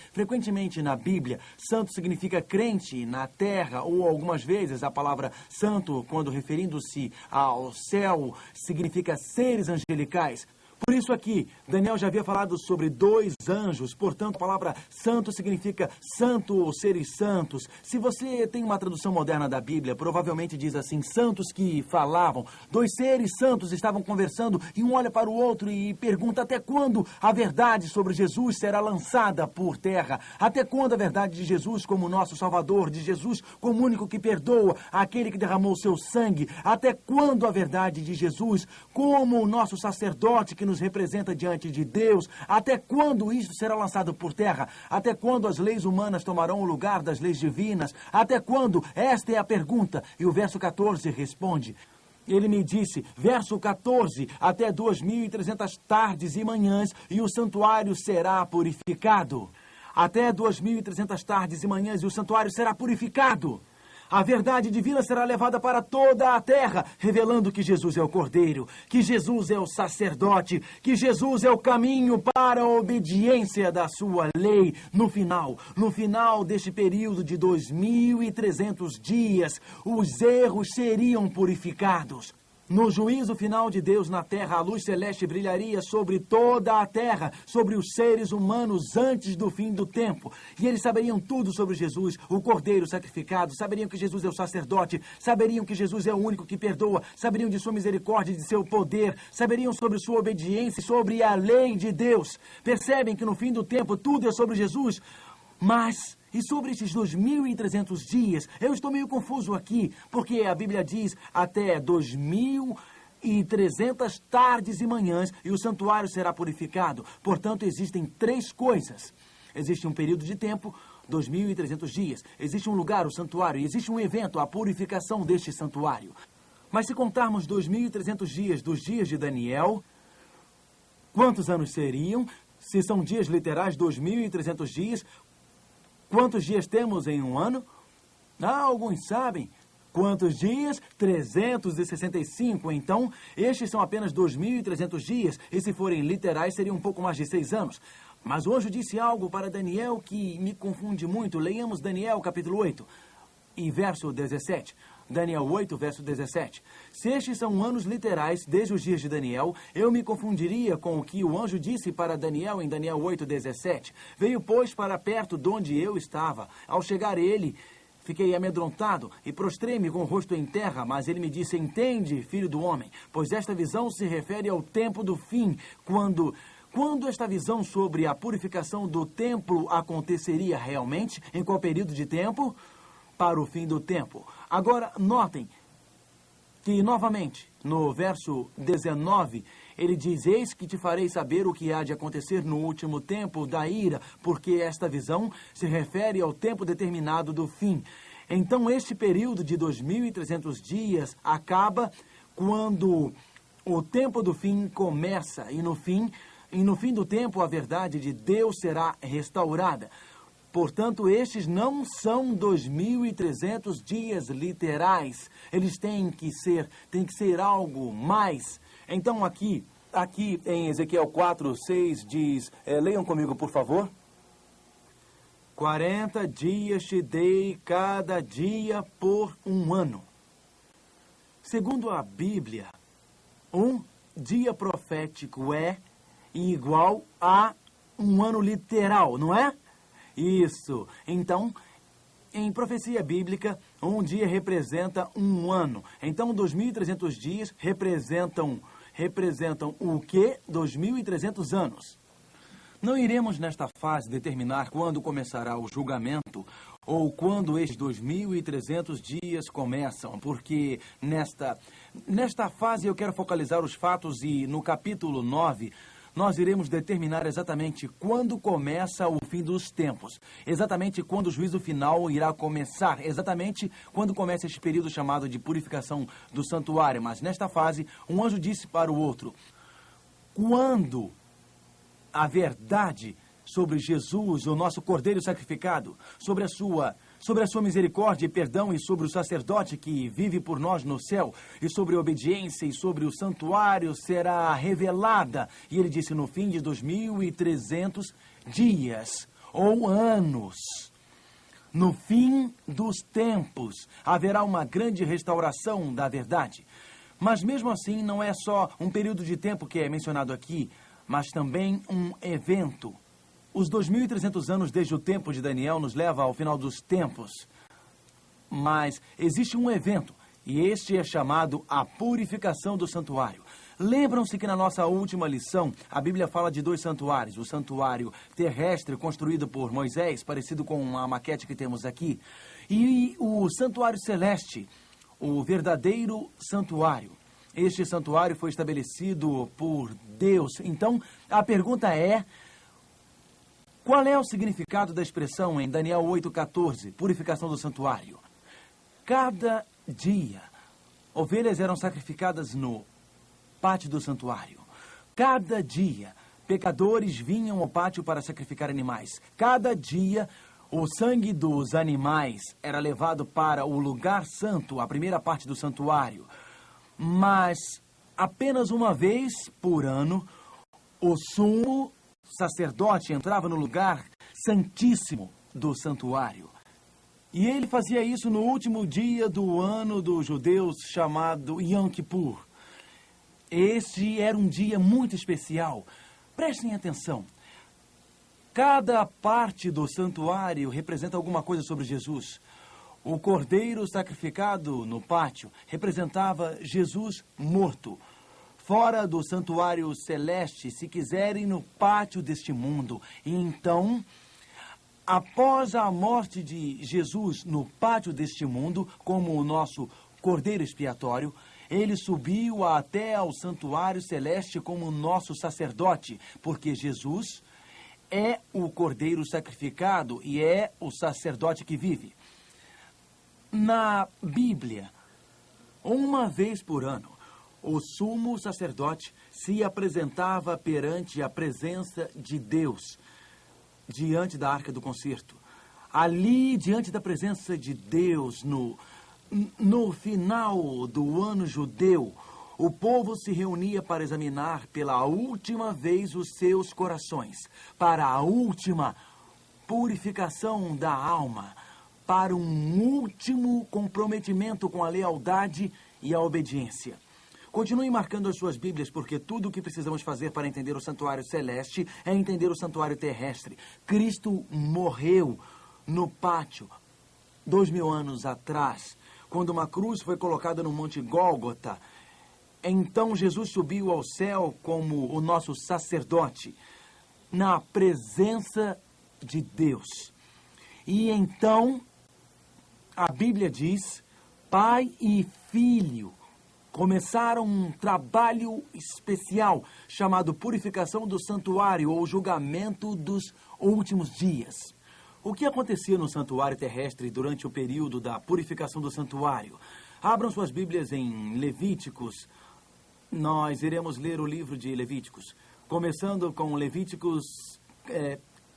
na Bíblia, santo significa crente na terra, ou algumas vezes a palavra santo, quando referindo-se ao céu, significa seres angelicais. Por isso aqui, Daniel já havia falado sobre 2 anjos, portanto, a palavra santo significa santo ou seres santos. Se você tem uma tradução moderna da Bíblia, provavelmente diz assim, santos que falavam. 2 seres santos estavam conversando e um olha para o outro e pergunta até quando a verdade sobre Jesus será lançada por terra? Até quando a verdade de Jesus como nosso Salvador, de Jesus como único que perdoa, aquele que derramou seu sangue? Até quando a verdade de Jesus como o nosso sacerdote que nos representa diante de Deus? Até quando isso será lançado por terra? Até quando as leis humanas tomarão o lugar das leis divinas? Até quando? Esta é a pergunta. E o verso 14 responde. Ele me disse, verso 14, até 2.300 tardes e manhãs, e o santuário será purificado. Até 2.300 tardes e manhãs, e o santuário será purificado. A verdade divina será levada para toda a terra, revelando que Jesus é o Cordeiro, que Jesus é o sacerdote, que Jesus é o caminho para a obediência da sua lei. No final deste período de 2.300 dias, os erros seriam purificados. No juízo final de Deus na terra, a luz celeste brilharia sobre toda a terra, sobre os seres humanos antes do fim do tempo. E eles saberiam tudo sobre Jesus, o Cordeiro sacrificado, saberiam que Jesus é o sacerdote, saberiam que Jesus é o único que perdoa, saberiam de sua misericórdia e de seu poder, saberiam sobre sua obediência e sobre a lei de Deus. Percebem que no fim do tempo tudo é sobre Jesus? Mas, e sobre esses 2.300 dias, eu estou meio confuso aqui, porque a Bíblia diz até 2.300 tardes e manhãs e o santuário será purificado. Portanto, existem 3 coisas. Existe um período de tempo, 2.300 dias. Existe um lugar, o santuário, e existe um evento, a purificação deste santuário. Mas se contarmos 2.300 dias dos dias de Daniel, quantos anos seriam? Se são dias literais, 2.300 dias, quantos dias temos em um ano? Alguns sabem. Quantos dias? 365. Então, estes são apenas 2.300 dias, e se forem literais, seriam um pouco mais de 6 anos. Mas o anjo disse algo para Daniel que me confunde muito. Leiamos Daniel, capítulo 8, e verso 17. Daniel 8, verso 17. Se estes são anos literais, desde os dias de Daniel, eu me confundiria com o que o anjo disse para Daniel em Daniel 8, 17. Veio, pois, para perto de onde eu estava. Ao chegar ele, fiquei amedrontado e prostrei-me com o rosto em terra, mas ele me disse: entende, filho do homem, pois esta visão se refere ao tempo do fim, quando esta visão sobre a purificação do templo aconteceria realmente, em qual período de tempo? Para o fim do tempo. Agora, notem que, novamente, no verso 19, ele diz: eis que te farei saber o que há de acontecer no último tempo da ira, porque esta visão se refere ao tempo determinado do fim. Então, este período de 2.300 dias acaba quando o tempo do fim começa, e no fim do tempo a verdade de Deus será restaurada. Portanto, estes não são 2.300 dias literais. Eles têm que ser algo mais. Então, aqui em Ezequiel 4, 6 diz, leiam comigo, por favor. 40 dias te dei cada dia por um ano. Segundo a Bíblia, um dia profético é igual a um ano literal, não é? Isso. Então, em profecia bíblica, um dia representa um ano. Então, 2.300 dias representam o quê? 2.300 anos. Não iremos nesta fase determinar quando começará o julgamento ou quando estes 2.300 dias começam, porque nesta fase eu quero focalizar os fatos e no capítulo 9 nós iremos determinar exatamente quando começa o fim dos tempos, exatamente quando o juízo final irá começar, exatamente quando começa este período chamado de purificação do santuário. Mas nesta fase, um anjo disse para o outro: quando a verdade sobre Jesus, o nosso Cordeiro sacrificado, sobre a sua misericórdia e perdão, e sobre o sacerdote que vive por nós no céu, e sobre a obediência e sobre o santuário será revelada. E ele disse: no fim de 2.300 dias ou anos, no fim dos tempos, haverá uma grande restauração da verdade. Mas mesmo assim, não é só um período de tempo que é mencionado aqui, mas também um evento. Os 2.300 anos desde o tempo de Daniel nos leva ao final dos tempos. Mas existe um evento, e este é chamado a purificação do santuário. Lembram-se que na nossa última lição, a Bíblia fala de 2 santuários. O santuário terrestre, construído por Moisés, parecido com a maquete que temos aqui, e o santuário celeste, o verdadeiro santuário. Este santuário foi estabelecido por Deus. Então, a pergunta é: qual é o significado da expressão em Daniel 8,14, purificação do santuário? Cada dia, ovelhas eram sacrificadas no pátio do santuário. Cada dia, pecadores vinham ao pátio para sacrificar animais. Cada dia, o sangue dos animais era levado para o lugar santo, a primeira parte do santuário. Mas apenas uma vez por ano, o sumo sacerdote entrava no lugar santíssimo do santuário. E ele fazia isso no último dia do ano dos judeus, chamado Yom Kippur. Este era um dia muito especial. Prestem atenção. Cada parte do santuário representa alguma coisa sobre Jesus. O cordeiro sacrificado no pátio representava Jesus morto. Fora do santuário celeste, se quiserem, no pátio deste mundo. E então, após a morte de Jesus no pátio deste mundo, como o nosso cordeiro expiatório, ele subiu até ao santuário celeste como nosso sacerdote, porque Jesus é o cordeiro sacrificado e é o sacerdote que vive. Na Bíblia, uma vez por ano, o sumo sacerdote se apresentava perante a presença de Deus, diante da Arca do Concerto. Ali, diante da presença de Deus, No final do ano judeu, o povo se reunia para examinar pela última vez os seus corações, para a última purificação da alma, para um último comprometimento com a lealdade e a obediência. Continue marcando as suas Bíblias, porque tudo o que precisamos fazer para entender o santuário celeste é entender o santuário terrestre. Cristo morreu no pátio 2000 anos atrás, quando uma cruz foi colocada no Monte Gólgota. Então Jesus subiu ao céu como o nosso sacerdote, na presença de Deus. E então, a Bíblia diz, Pai e Filho começaram um trabalho especial chamado Purificação do Santuário ou Julgamento dos Últimos Dias. O que acontecia no santuário terrestre durante o período da purificação do santuário? Abram suas Bíblias em Levíticos. Nós iremos ler o livro de Levíticos, começando com Levíticos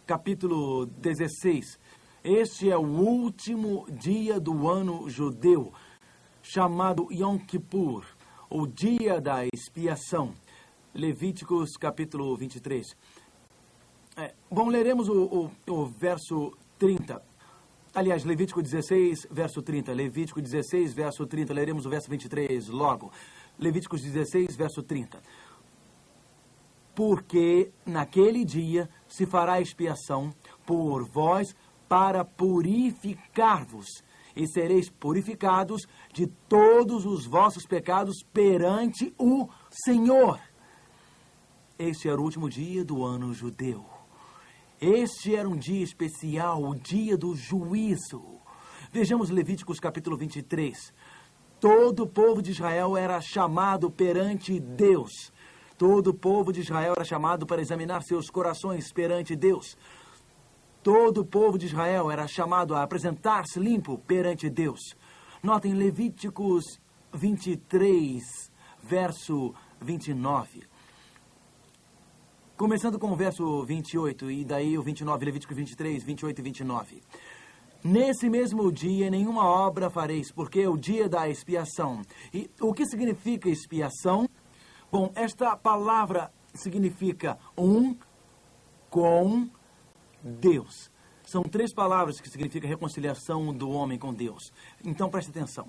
capítulo 16. Este é o último dia do ano judeu, chamado Yom Kippur, o dia da expiação. Levíticos capítulo 23. Leremos o verso 30. Aliás, Levítico 16, verso 30. Levítico 16, verso 30. Leremos o verso 23 logo. Levíticos 16, verso 30. Porque naquele dia se fará expiação por vós para purificar-vos, e sereis purificados de todos os vossos pecados perante o Senhor. Este era o último dia do ano judeu. Este era um dia especial, o dia do juízo. Vejamos Levíticos capítulo 23. Todo o povo de Israel era chamado perante Deus. Todo o povo de Israel era chamado para examinar seus corações perante Deus. Todo o povo de Israel era chamado a apresentar-se limpo perante Deus. Notem Levíticos 23, verso 29. Começando com o verso 28 e daí o 29, Levítico 23, 28 e 29. Nesse mesmo dia nenhuma obra fareis, porque é o dia da expiação. E o que significa expiação? Bom, esta palavra significa com Deus. São três palavras que significam reconciliação do homem com Deus. Então preste atenção.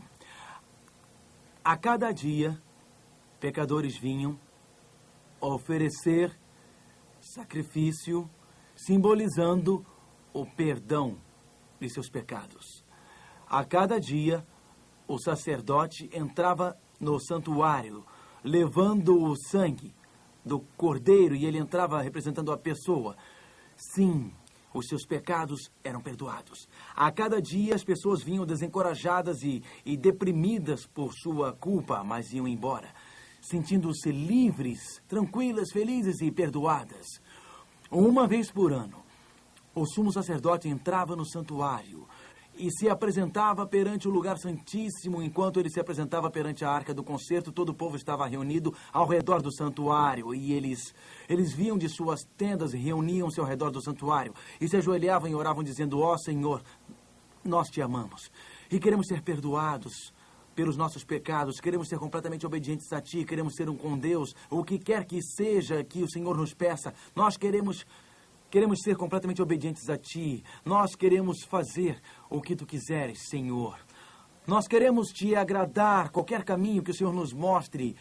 A cada dia, pecadores vinham oferecer sacrifício, simbolizando o perdão de seus pecados. A cada dia, o sacerdote entrava no santuário, levando o sangue do cordeiro, e ele entrava representando a pessoa. Sim, os seus pecados eram perdoados. A cada dia as pessoas vinham desencorajadas e deprimidas por sua culpa, mas iam embora, sentindo-se livres, tranquilas, felizes e perdoadas. Uma vez por ano, o sumo sacerdote entrava no santuário e se apresentava perante o lugar santíssimo. Enquanto ele se apresentava perante a arca do concerto, todo o povo estava reunido ao redor do santuário, e eles vinham de suas tendas e reuniam-se ao redor do santuário e se ajoelhavam e oravam dizendo: ó Senhor, nós te amamos e queremos ser perdoados pelos nossos pecados, queremos ser completamente obedientes a Ti, queremos ser um com Deus, o que quer que seja que o Senhor nos peça, nós queremos ser completamente obedientes a Ti. Nós queremos fazer o que Tu quiseres, Senhor. Nós queremos Te agradar, qualquer caminho que o Senhor nos mostre,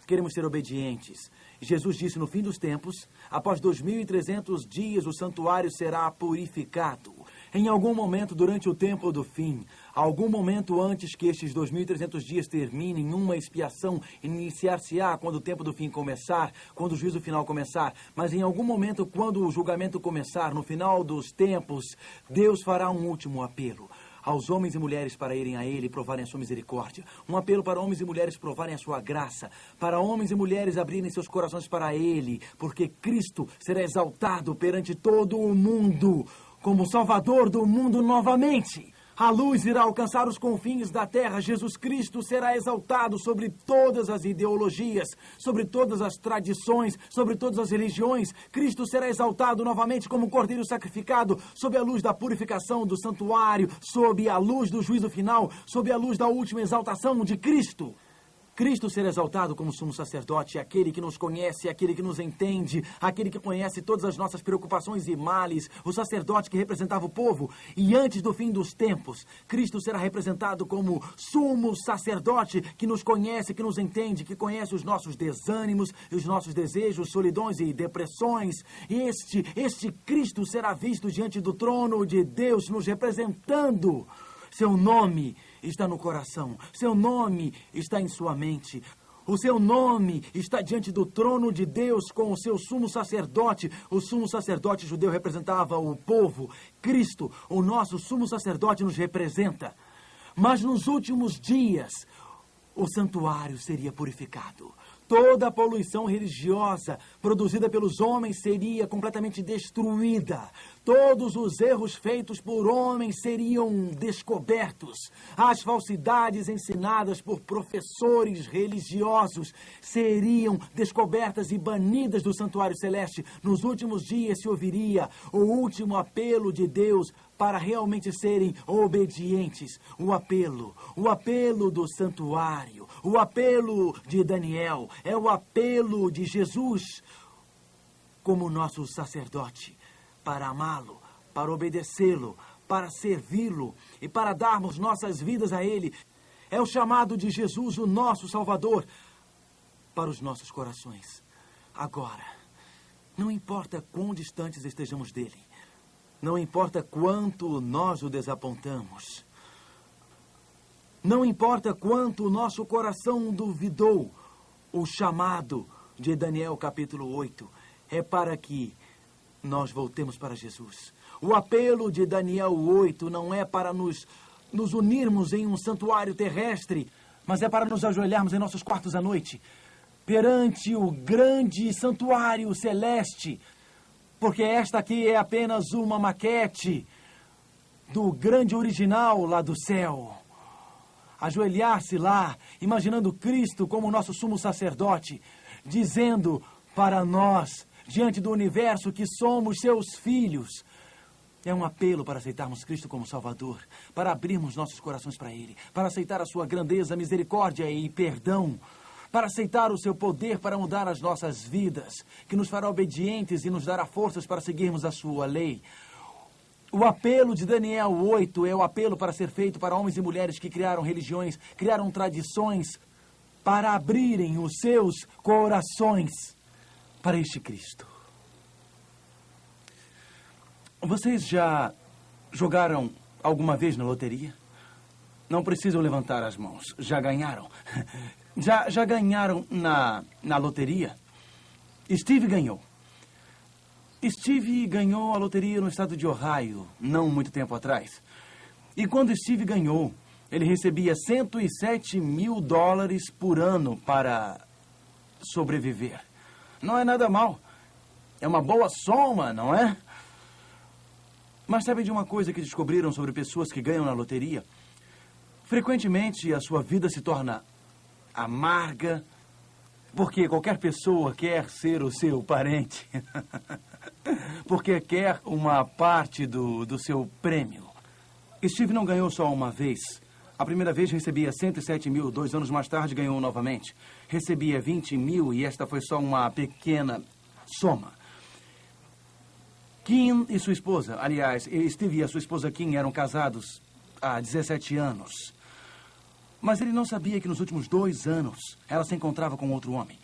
queremos ser obedientes. Jesus disse: no fim dos tempos, após 2.300 dias, o santuário será purificado. Em algum momento durante o tempo do fim, algum momento antes que estes 2.300 dias terminem, uma expiação iniciar-se-á quando o tempo do fim começar, quando o juízo final começar. Mas em algum momento, quando o julgamento começar, no final dos tempos, Deus fará um último apelo aos homens e mulheres para irem a Ele e provarem a sua misericórdia. Um apelo para homens e mulheres provarem a sua graça, para homens e mulheres abrirem seus corações para Ele, porque Cristo será exaltado perante todo o mundo como Salvador do mundo novamente. A luz irá alcançar os confins da terra. Jesus Cristo será exaltado sobre todas as ideologias, sobre todas as tradições, sobre todas as religiões. Cristo será exaltado novamente como cordeiro sacrificado, sob a luz da purificação do santuário, sob a luz do juízo final, sob a luz da última exaltação de Cristo. Cristo será exaltado como sumo sacerdote, aquele que nos conhece, aquele que nos entende, aquele que conhece todas as nossas preocupações e males, o sacerdote que representava o povo. E antes do fim dos tempos, Cristo será representado como sumo sacerdote que nos conhece, que nos entende, que conhece os nossos desânimos, os nossos desejos, solidões e depressões. Este Cristo será visto diante do trono de Deus, nos representando. Seu nome está no coração. Seu nome está em sua mente. O seu nome está diante do trono de Deus com o seu sumo sacerdote. O sumo sacerdote judeu representava o povo. Cristo, o nosso sumo sacerdote, nos representa. Mas nos últimos dias, o santuário seria purificado. Toda a poluição religiosa produzida pelos homens seria completamente destruída. Todos os erros feitos por homens seriam descobertos. As falsidades ensinadas por professores religiosos seriam descobertas e banidas do santuário celeste. Nos últimos dias se ouviria o último apelo de Deus para realmente serem obedientes. O apelo do santuário, o apelo de Daniel, é o apelo de Jesus como nosso sacerdote, para amá-lo, para obedecê-lo, para servi-lo e para darmos nossas vidas a Ele. É o chamado de Jesus, o nosso Salvador, para os nossos corações. Agora, não importa quão distantes estejamos dele, não importa quanto nós o desapontamos, não importa quanto o nosso coração duvidou, o chamado de Daniel capítulo 8 é para que nós voltemos para Jesus. O apelo de Daniel 8 não é para nos unirmos em um santuário terrestre, mas é para nos ajoelharmos em nossos quartos à noite, perante o grande santuário celeste, porque esta aqui é apenas uma maquete do grande original lá do céu. Ajoelhar-se lá, imaginando Cristo como nosso sumo sacerdote, dizendo para nós, diante do universo, que somos seus filhos. É um apelo para aceitarmos Cristo como Salvador, para abrirmos nossos corações para Ele, para aceitar a sua grandeza, misericórdia e perdão, para aceitar o seu poder para mudar as nossas vidas, que nos fará obedientes e nos dará forças para seguirmos a sua lei. O apelo de Daniel 8 é o apelo para ser feito para homens e mulheres que criaram religiões, criaram tradições, para abrirem os seus corações para este Cristo. Vocês já jogaram alguma vez na loteria? Não precisam levantar as mãos. Já ganharam? Já ganharam na loteria? Steve ganhou. Steve ganhou a loteria no estado de Ohio, não muito tempo atrás. E quando Steve ganhou, ele recebia $107 mil por ano para sobreviver. Não é nada mal. É uma boa soma, não é? Mas sabe de uma coisa que descobriram sobre pessoas que ganham na loteria? Frequentemente a sua vida se torna amarga, porque qualquer pessoa quer ser o seu parente. Porque quer uma parte do seu prêmio. Steve não ganhou só uma vez. A primeira vez recebia 107 mil, 2 anos mais tarde ganhou novamente. Recebia 20 mil e esta foi só uma pequena soma. Kim e sua esposa, aliás, Steve e a sua esposa Kim eram casados há 17 anos. Mas ele não sabia que nos últimos 2 anos ela se encontrava com outro homem.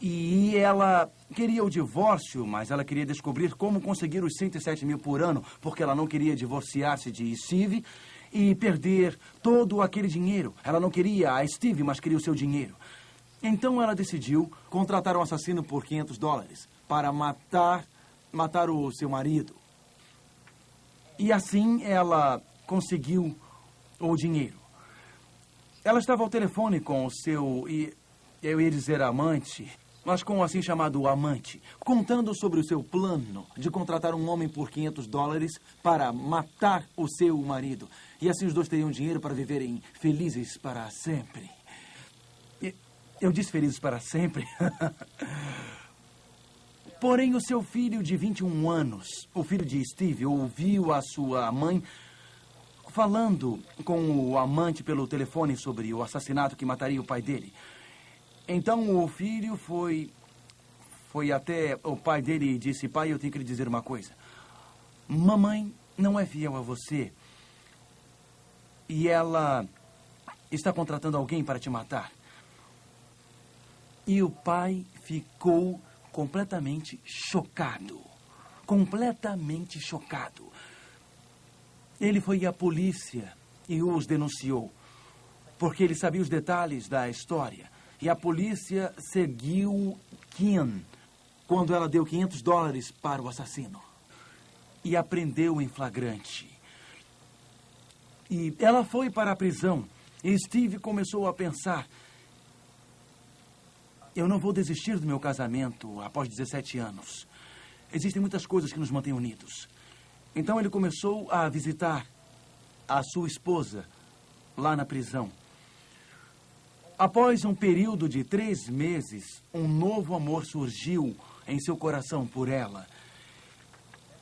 E ela queria o divórcio, mas ela queria descobrir como conseguir os 107 mil por ano, porque ela não queria divorciar-se de Steve e perder todo aquele dinheiro. Ela não queria a Steve, mas queria o seu dinheiro. Então ela decidiu contratar um assassino por $500 para matar o seu marido. E assim ela conseguiu o dinheiro. Ela estava ao telefone com o seu, eu ia dizer amante, mas com o assim chamado amante, contando sobre o seu plano de contratar um homem por $500 para matar o seu marido. E assim os dois teriam dinheiro para viverem felizes para sempre. Eu disse felizes para sempre. Porém, o seu filho de 21 anos, o filho de Steve, ouviu a sua mãe falando com o amante pelo telefone sobre o assassinato que mataria o pai dele. Então o filho foi até o pai dele e disse: pai, eu tenho que lhe dizer uma coisa. Mamãe não é fiel a você. E ela está contratando alguém para te matar. E o pai ficou completamente chocado. Completamente chocado. Ele foi à polícia e os denunciou, porque ele sabia os detalhes da história. E a polícia seguiu Kim quando ela deu $500 para o assassino. E a prendeu em flagrante. E ela foi para a prisão. E Steve começou a pensar: eu não vou desistir do meu casamento após 17 anos. Existem muitas coisas que nos mantêm unidos. Então ele começou a visitar a sua esposa lá na prisão. Após um período de 3 meses, um novo amor surgiu em seu coração por ela.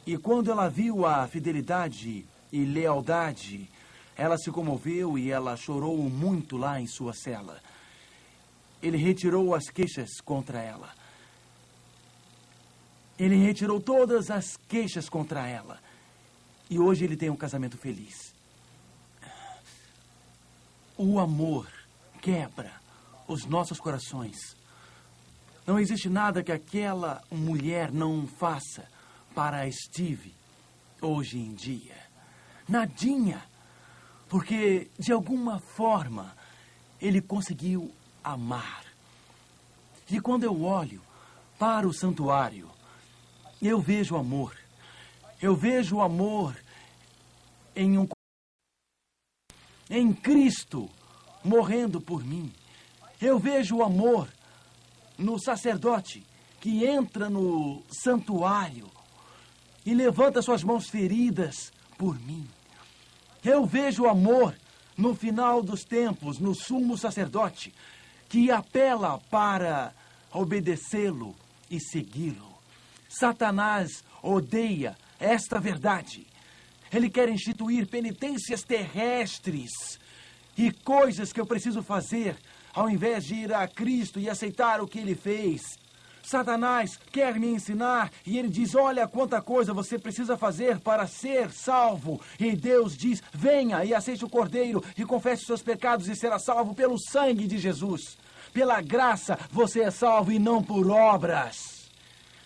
E quando ela viu a fidelidade e lealdade, ela se comoveu e ela chorou muito lá em sua cela. Ele retirou as queixas contra ela. Ele retirou todas as queixas contra ela. E hoje ele tem um casamento feliz. O amor quebra os nossos corações. Não existe nada que aquela mulher não faça para Steve hoje em dia. Nadinha. Porque, de alguma forma, ele conseguiu amar. E quando eu olho para o santuário, eu vejo amor. Eu vejo o amor em Cristo morrendo por mim. Eu vejo o amor no sacerdote que entra no santuário e levanta suas mãos feridas por mim. Eu vejo o amor no final dos tempos, no sumo sacerdote, que apela para obedecê-lo e segui-lo. Satanás odeia esta verdade. Ele quer instituir penitências terrestres e coisas que eu preciso fazer ao invés de ir a Cristo e aceitar o que ele fez. Satanás quer me ensinar e ele diz: olha quanta coisa você precisa fazer para ser salvo. E Deus diz: venha e aceite o Cordeiro e confesse os seus pecados e será salvo pelo sangue de Jesus. Pela graça você é salvo e não por obras.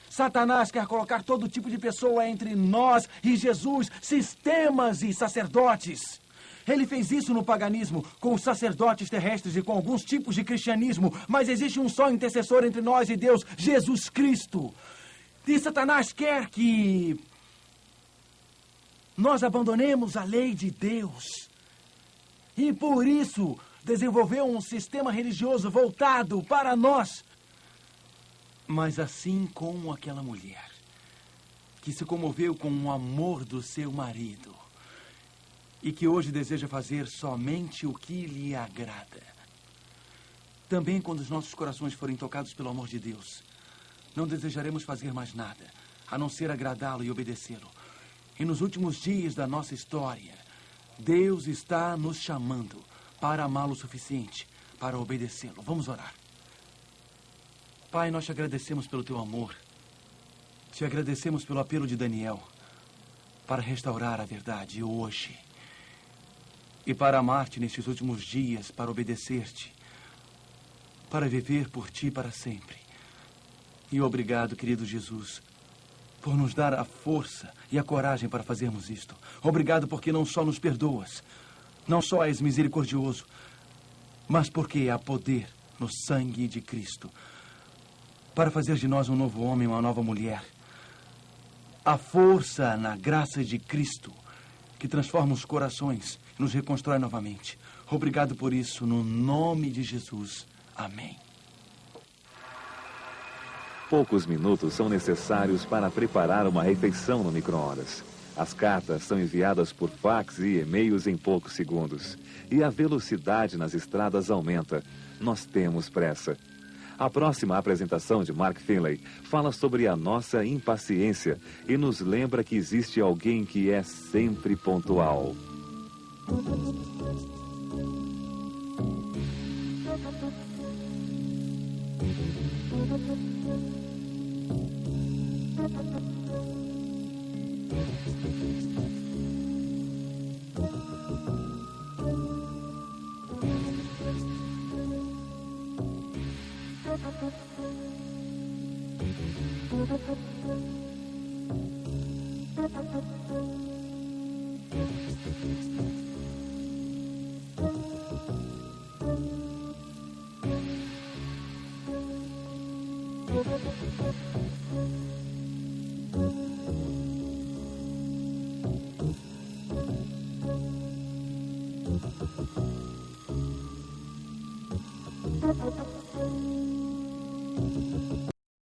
Satanás quer colocar todo tipo de pessoa entre nós e Jesus, sistemas e sacerdotes. Ele fez isso no paganismo, com os sacerdotes terrestres e com alguns tipos de cristianismo. Mas existe um só intercessor entre nós e Deus, Jesus Cristo. E Satanás quer que nós abandonemos a lei de Deus. E por isso desenvolveu um sistema religioso voltado para nós. Mas assim como aquela mulher que se comoveu com o amor do seu marido e que hoje deseja fazer somente o que lhe agrada. Também quando os nossos corações forem tocados pelo amor de Deus, não desejaremos fazer mais nada, a não ser agradá-lo e obedecê-lo. E nos últimos dias da nossa história, Deus está nos chamando para amá-lo o suficiente para obedecê-lo. Vamos orar. Pai, nós te agradecemos pelo teu amor. Te agradecemos pelo apelo de Daniel para restaurar a verdade hoje. E para amar-te nestes últimos dias, para obedecer-te, para viver por ti para sempre. E obrigado, querido Jesus, por nos dar a força e a coragem para fazermos isto. Obrigado porque não só nos perdoas, não só és misericordioso, mas porque há poder no sangue de Cristo para fazer de nós um novo homem, uma nova mulher. A força na graça de Cristo que transforma os corações e nos reconstrói novamente. Obrigado por isso, no nome de Jesus. Amém. Poucos minutos são necessários para preparar uma refeição no micro-ondas. As cartas são enviadas por fax e e-mails em poucos segundos. E a velocidade nas estradas aumenta. Nós temos pressa. A próxima apresentação de Mark Finley fala sobre a nossa impaciência e nos lembra que existe alguém que é sempre pontual.